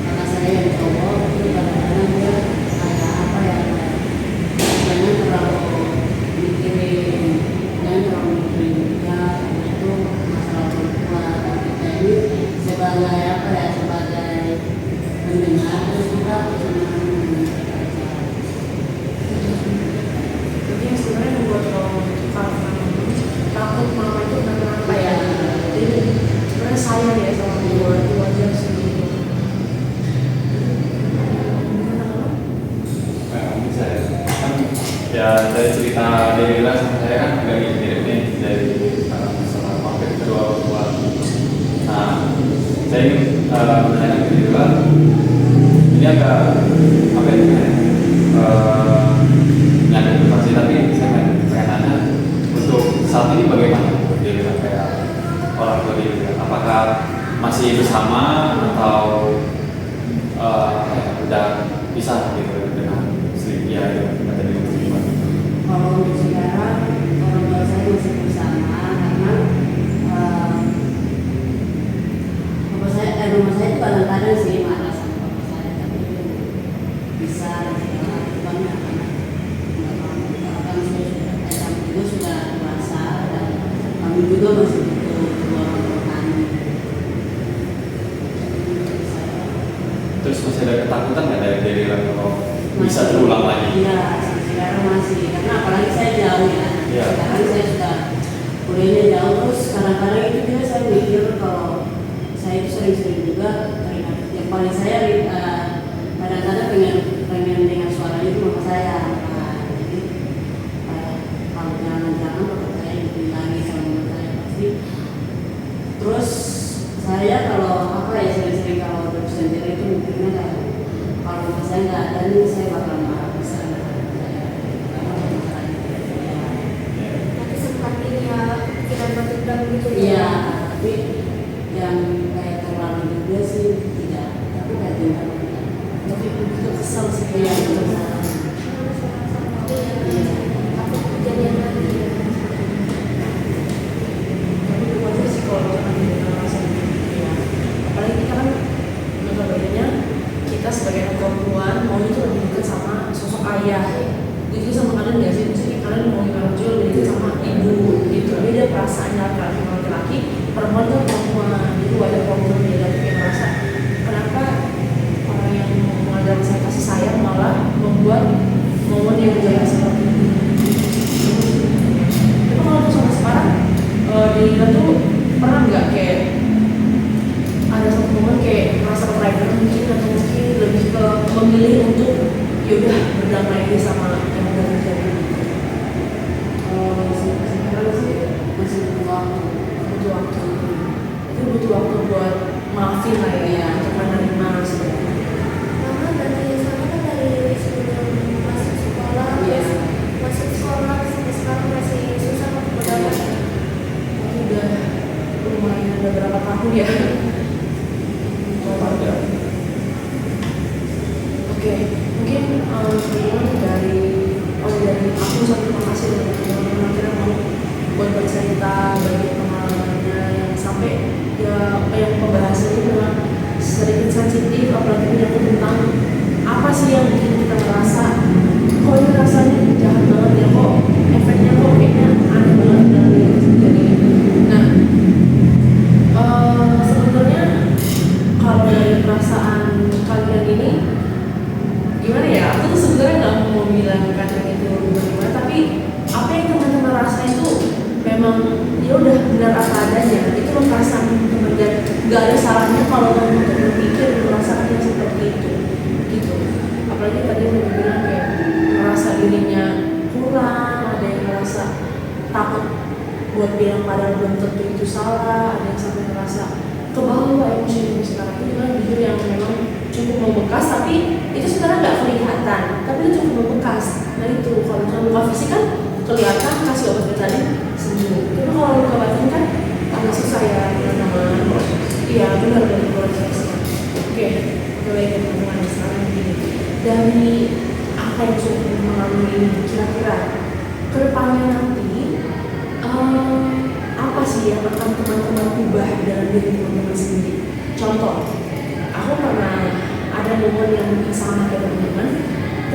kakak saya yang cowok itu kadang-kadang dia kayak apa ya, jangan terlalu mikirin dia karena itu masalah perempuan. Dan kita ini sebagai apa ya, sebagai pendengar terus kita cuma mendengar aja. Jadi yang sebenarnya membuat kalau takut mama itu karena apa ya? Jadi sebenarnya sayang ya sama gue, itu wajar sih. Bisa ya. Kan ya dari cerita Delila sama saya kan agak mirip nih dari masalah konflik kedua orang tua. Nah, saya ingin menanyakan ke Delila, ini agak apa ya? Nyadar pasti, tapi saya pengen tanya untuk saat ini bagaimana Delila kayak orang tua Delila? Apakah masih bersama atau udah pisah gitu dengan Sylvia yang ada di rumah? Kalau untuk sekarang orang tua saya masih bersama karena rumah saya itu kadang-kadang sih marah sama bapak saya, tapi itu bisa banyak karena kami juga sudah dewasa dan kami juga masih butuh dua orang kami. Terus masih ada ketakutan nggak dari Delila kalau bisa terulang lagi? Iya, sekarang masih, karena apalagi saya jauh ya. Iya. Sekarang saya sudah kuliahnya jauh, terus kadang-kadang itu juga saya mikir kalau saya itu sering-sering juga teringat. Yang paling saya kadang-kadang pengen dengar suaranya itu mama saya. Nah, jadi kalau jangan-jangan bapak saya lebih lagi sama mama saya pasti. Terus saya kalau apa ya, sering-sering kalau udah sendiri itu mikirnya kayak kalau mama saya nggak ada nih saya bakal marah besar dengan saya. Karena mama saya Nanti sempat ini ya pikiran batu-batu gitu ya. iya, tapi yang kayak terlalu juga sih tidak, tapi kayak tidak. Tapi begitu kesel sih Iya, kayak gitu. Takut kejadian lagi. Tapi itu wajar sih kalau misalkan kita merasa gitu ya. Apalagi kita kan notabene kita sebagai anak perempuan mau itu lebih dekat sama sosok ayah. Itu sama kalian nggak sih? Maksudnya kalian mau gimana juga lebih dekat sama ibu gitu. Beda perasaannya laki-laki sama laki-laki, perempuan tuh perempuan. Itu wajar kalau misalnya dia lagi kayak merasa kenapa orang yang mengajarkan saya kasih sayang malah membuat momen yang jalan seperti ini. Tapi kalau tuh sampai sekarang dia tuh pernah nggak kayak ada satu momen kayak merasa terlempar mungkin, atau mungkin lebih ke memilih untuk yaudah berdamai aja sama yang udah terjadi. Sekarang sih masih butuh waktu. Butuh waktu. Itu butuh waktu buat maafin lah ya, untuk menerima sebenarnya. Mama dari sana kan dari sebelum masuk sekolah, Iya. masuk sekolah sampai sekarang masih susah untuk berdamai. Itu udah lumayan, udah berapa tahun ya? Ada. Oke, mungkin teman-teman dari aku satu terima kasih untuk teman-teman akhirnya mau buat bercerita bagi pengalamannya yang sampai ya yang pembahasan itu memang sedikit sensitif, apalagi menyangkut tentang apa sih yang bikin kita merasa kok ini rasanya jahat banget ya, kok efeknya kok kayaknya aneh banget dalam diri kita sendiri. Nah, sebetulnya kalau dari perasaan kalian ini gimana ya, aku tuh sebenarnya nggak mau bilang kadang itu bagaimana, tapi apa yang teman-teman rasain itu memang ya udah benar apa adanya, itu loh perasaan teman, dan nggak ada salahnya kalau teman untuk berpikir merasakannya seperti itu gitu. Apalagi tadi yang bilang kayak merasa dirinya kurang, ada yang merasa takut buat bilang padahal belum tentu itu salah, ada yang sampai merasa kebawa emosi sekarang. Itu kan jujur yang memang cukup membekas, tapi itu sebenarnya nggak kelihatan, tapi itu cukup membekas. Nah itu kalau misalnya luka fisik kan kelihatan kasih obat betadin sembuh. Tapi kalau luka batin kan agak susah ya teman-teman. Iya benar prosesnya. Oke, mulai dari teman-teman sekarang gini. Dari apa yang sudah mengalami ini, kira-kira kedepannya nanti apa sih yang akan teman-teman ubah dalam diri teman-teman sendiri? Contoh, aku pernah ada momen yang mungkin sama kayak teman-teman,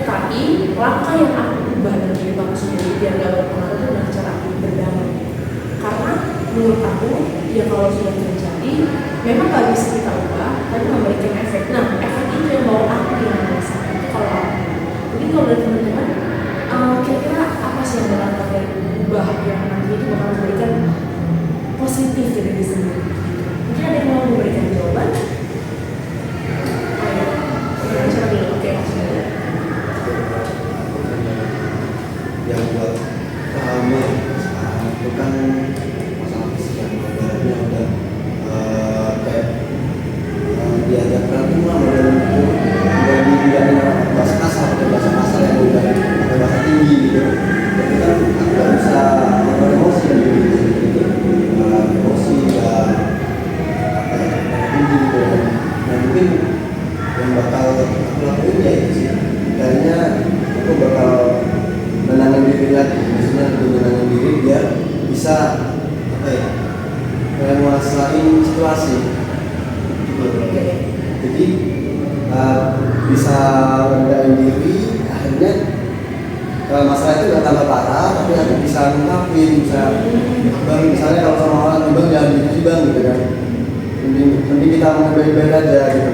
tetapi langkah yang aku ubah dalam diri aku sendiri biar gak berpengaruh itu dengan cara aku berdamai. Karena menurut aku, ya kalau sudah terjadi, memang gak bisa kita ubah, tapi memberikan efek. Nah, efek itu yang bawa aku yang merasa. Itu kalau aku. Jadi kalau dari teman-teman, kira-kira apa sih yang bakal kalian ubah yang nanti itu bakal memberikan positif ke diri sendiri? Mungkin ada yang mau memberikan jawaban? Oke. Yang buat kami sekarang itu kan masalah fisik yang modelnya udah kayak diajak berantem lah model itu udah dibilangin bahasa kasar atau bahasa kasar yang udah ada bahasa tinggi gitu. Jadi kan aku gak bisa mengontrol emosi yang gitu, emosi dan apa ya tinggi gitu. Nah mungkin yang bakal aku lakuin ya itu sih, kayaknya aku bakal menenangin diri lagi, maksudnya lebih menenangin diri biar bisa apa ya menguasain situasi gitu. Jadi bisa rendahin diri, akhirnya masalah itu nggak tambah parah, tapi aku bisa ngungkapin, bisa bang misalnya kalau sama orang bang jangan gitu sih bang gitu kan, mending kita mau baik-baik aja gitu.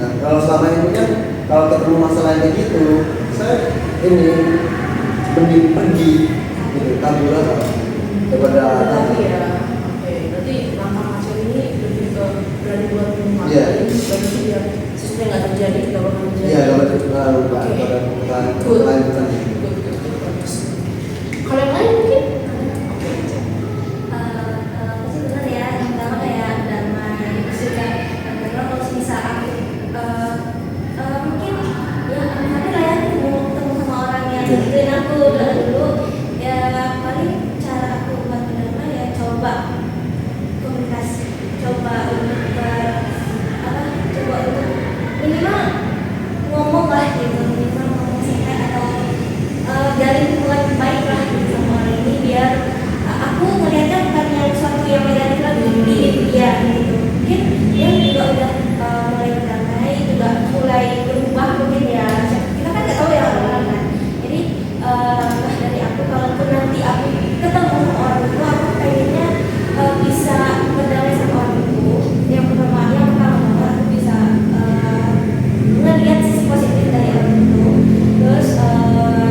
Nah kalau selama ini kan kalau ketemu masalah yang kayak gitu, saya ini mending pergi gitu, kabur aja daripada Berarti ya, oke. Berarti langkah macam ini lebih ke berani buat mengungkapin, Iya. berarti biar sesuatu yang nggak terjadi tidak bakal terjadi. iya kalau itu Good. lanjutan. Bagus. Kalau yang lain mungkin? Oke. Aku sih bener ya, yang pertama kayak damai, juga karena kalau misal aku mungkin ya nanti lah ya ketemu sama orang yang gituin aku dulu ya paling cara aku buat berdamai ya coba komunikasi, coba untuk coba untuk minimal ngomong lah gitu, minimal ngomong singkat atau jalin hubungan baik lah gitu sama orang ini biar aku melihatnya bukan yang sesuatu yang negatif lagi di dia gitu. Mungkin dia juga udah mulai berdamai, juga mulai berubah mungkin ya. Kita kan nggak tahu ya orang kan. Jadi langkah dari aku kalaupun nanti aku ketemu sama orang itu, aku pengennya bisa berdamai sama orang itu. Yang pertama aku bisa melihat sisi positif dari orang itu. Terus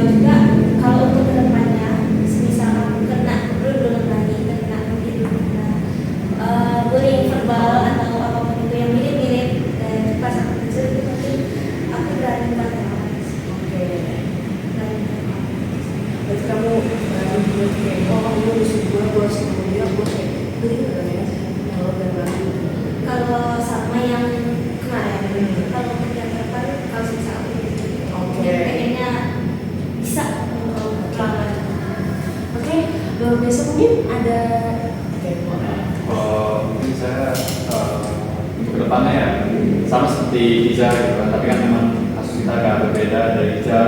juga kalau untuk kedepannya, misal aku kena belum lagi kena mungkin bullying verbal atau apapun itu yang mirip-mirip dari pas aku kecil itu mungkin aku berani buat melawan. Oke. Berani buat melawan. Berarti kamu berani buat kayak, oh kamu musuh gue harus ketemu dia, gue kayak, udah gitu kan ya, kalau udah berani. Kalau sama yang kemarin, kalau untuk yang depan kalau bisa aku Oke. pengennya bisa melawan. Oke, luar biasa mungkin ada. Oke, Mungkin saya untuk kedepannya ya sama seperti Iza gitu kan, tapi kan memang kasus kita agak berbeda. Dari Iza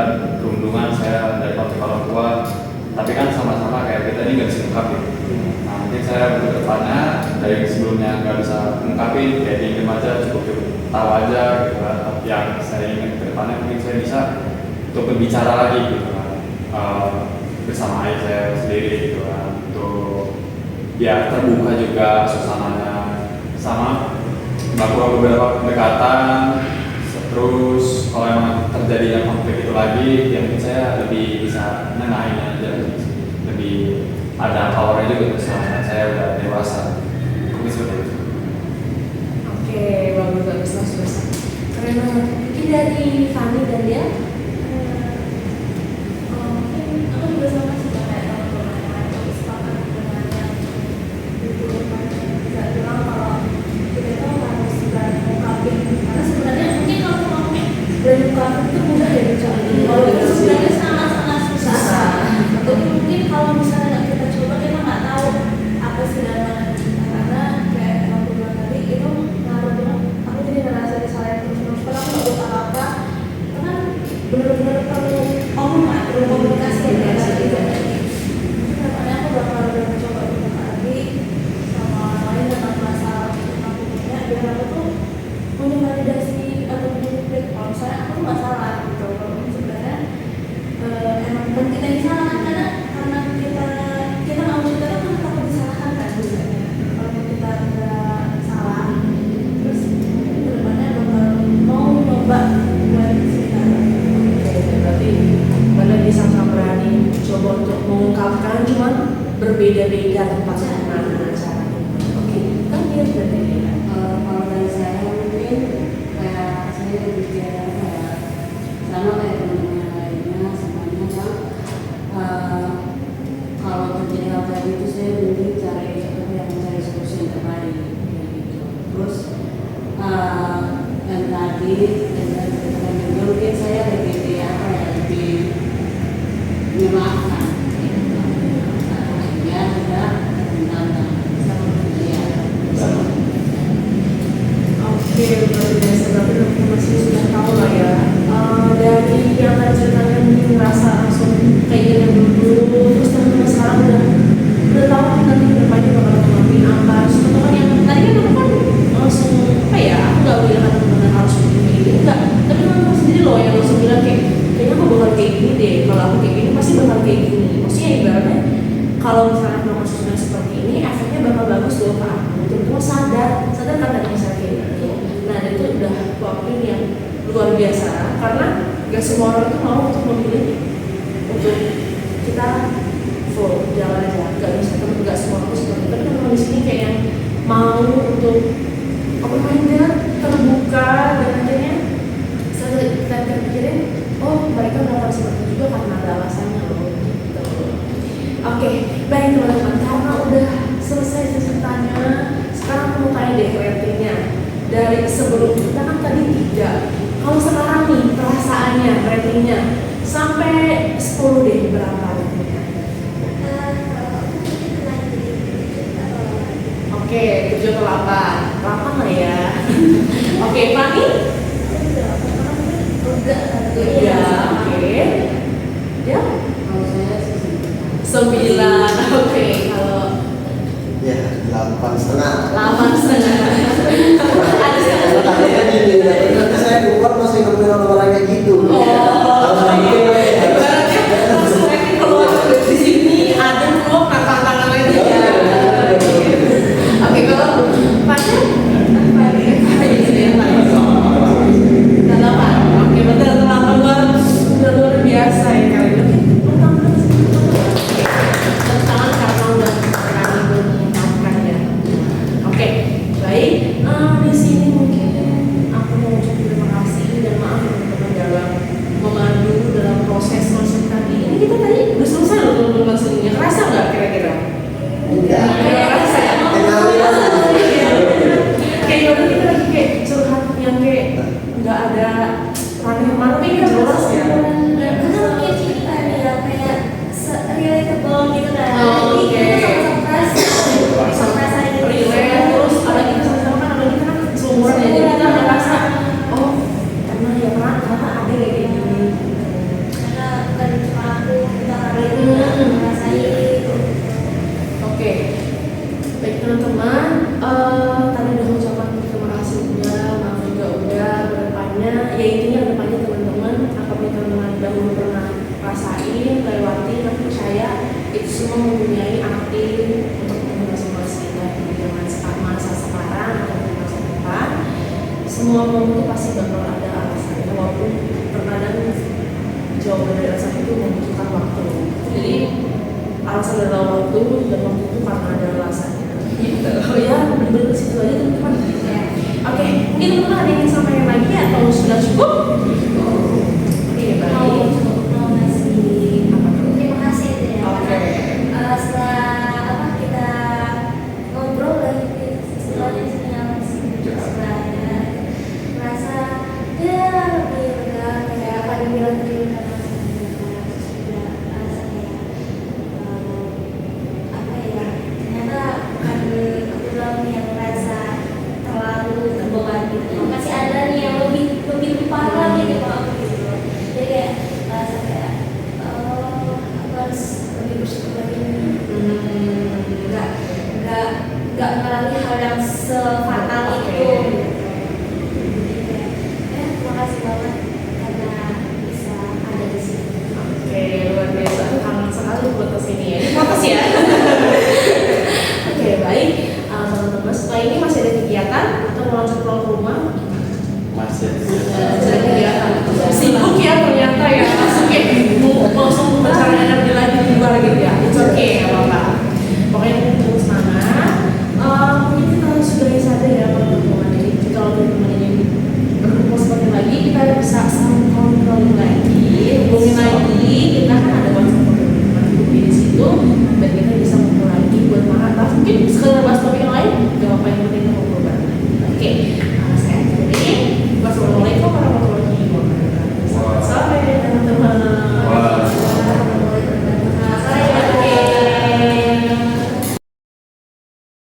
perundungan, saya dari konflik orang tua, tapi kan sama-sama kayak kita ini nggak bisa ungkapin. Nah mungkin saya untuk kedepannya dari sebelumnya nggak bisa ungkapin, kayak diem aja, cukup tahu aja gitu kan. Tapi yang saya ingin kedepannya mungkin saya bisa untuk berbicara lagi gitu kan, bersama ayah saya sendiri gitu kan, untuk ya terbuka juga suasananya, sama melakukan beberapa pendekatan. Terus kalau memang terjadi yang konflik itu lagi, ya mungkin saya lebih bisa nengahin aja, lebih ada powernya juga misalnya saya udah dewasa. Mungkin seperti itu. Oke, bagus. Keren banget. Mungkin dari Fanny dan dia. Mungkin aku juga sama sih kayak teman-teman aku sepakat dengan yang dulu bisa bilang kalau kita itu harus berani mengungkapin, karena sebenarnya mungkin kalau ngomongnya berani mengungkapin itu mudah ya dicari, kalau itu sebenarnya sangat-sangat susah. Mungkin kalau ya tempatnya mana acaranya. Oke, kan dia berarti ya. Kalau dari saya mungkin kayak saya lebih kayak sama kayak teman-teman yang lainnya semuanya kan kalau terjadi hal kayak gitu saya mending mencari solusi yang terbaik gitu. Terus dan tadi mungkin saya lebih lebih memaafkan ya tidak menantang ya. Oke, luar biasa. Berarti dokter masih sudah tahu lah ya. Dari yang tadi ceritanya mungkin ngerasa langsung kayak gini dulu, terus teman-teman sekarang udah tahu nanti kedepannya bakal ngelakuin apa. Terus teman-teman yang tadi kan aku kan langsung apa ya? Aku nggak bilang kan teman-teman harus begini, enggak. Tapi teman-teman sendiri loh yang langsung bilang kayak kayaknya aku bakal kayak gini deh. Kalau aku kayak gini pasti bakal kayak gini. Maksudnya ibaratnya kalau misalnya melakukan sesuatu seperti ini, efeknya bakal bagus loh ke aku. Terus sadar kan dari misalnya kayak gitu. Nah, dan itu udah waktu yang luar biasa karena gak semua orang itu mau untuk memilih untuk kita full jalan aja. Gak semua orang seperti itu. Tapi teman di sini kayak yang mau untuk open minded, terbuka dan akhirnya setelah kita pikirin, oh mereka melakukan seperti itu juga karena ada alasannya loh. Gitu. Oke, baik teman-teman, karena udah selesai ceritanya, sekarang aku mau tanya deh ratingnya. Dari sebelum kita kan tadi 3, kalau sekarang nih perasaannya ratingnya sampai 10 deh, berapa ratingnya? Oke, 7 atau 8? 8 lah ya. Oke, Fani? Ya, oke. Ya? Kalau saya sih 9, oke. Kalau Ya 8,5. 8,5. Ada setengah. Tadinya gini, nanti saya keluar masih ngeluarin orang kayak gitu. Ibaratnya langsung aja keluar di sini ada vlog tantangan lagi ya. Oke, kalau pacar Oke, betul teman-teman luar biasa ya kali ini. Tantangan karena udah berani mengungkapkan ya. Oke, baik. Di sini mungkin aku mau ucapin terima kasih dan maaf teman-teman dalam memandu dalam proses konsep tadi. Ini kita tadi udah selesai loh teman-teman semuanya. Kerasa nggak kira-kira? Enggak. Kerasa ya? Kayak gimana kita lagi kayak curhat yang kayak nggak ada mana ini jelas ya. Karena mungkin ini kan ya kayak relatable gitu kan. Oh, Jadi kita oke. sama-sama ngerasain gitu. Relate, terus apalagi kita sama-sama kan apalagi kita kan seumuran ya, jadi kita ngerasa oh karena ya karena ada kayak gini. Karena bukan cuma aku, kita orang juga ngerasain. Oke, baik teman-teman, tadi udah ucapan terima kasih udah, maaf juga udah, kedepannya ya intinya kedepannya teman-teman apapun yang teman-teman dahulu pernah rasain, lewati, tapi percaya itu semua mempunyai arti untuk teman masing-masing baik di zaman masa sekarang atau masa depan. Semua momen itu pasti bakal ada alasannya, walaupun terkadang jawaban dari alasan itu membutuhkan waktu. Jadi alasan adalah waktu dan waktu itu karena ada alasannya. Gitu. Ya, bener-bener situ aja teman-teman. Ya. Oke, mungkin teman-teman ada yang ingin sampaikan lagi atau sudah cukup? Oke, baik. Mau ngasih Apa tuh? terima kasih itu ya. Oke. Karena setelah kita ngobrol lagi setelahnya setelahnya merasa ya lebih udah kayak apa dibilang tadi udah apa ya, ternyata bukan aku doang yang merasa terlalu terbebani gitu. Masih ada nih yang lebih parah gitu kalau aku gitu. Jadi kayak merasa kayak aku harus lebih bersyukur lagi nih. Nggak mengalami hal yang sefatal itu. Terima kasih banget karena bisa ada di sini. Oke, luar biasa. Kangen sekali buat kesini ya. Fokus ya. Oke, baik. Teman-teman, setelah ini masih ada kegiatan atau mau langsung pulang ke rumah? Masih Ada kegiatan. Sibuk ya ternyata ya. Langsung kayak mau langsung bicara energi lagi di luar gitu ya. It's okay, nggak apa-apa. Pokoknya mungkin bisa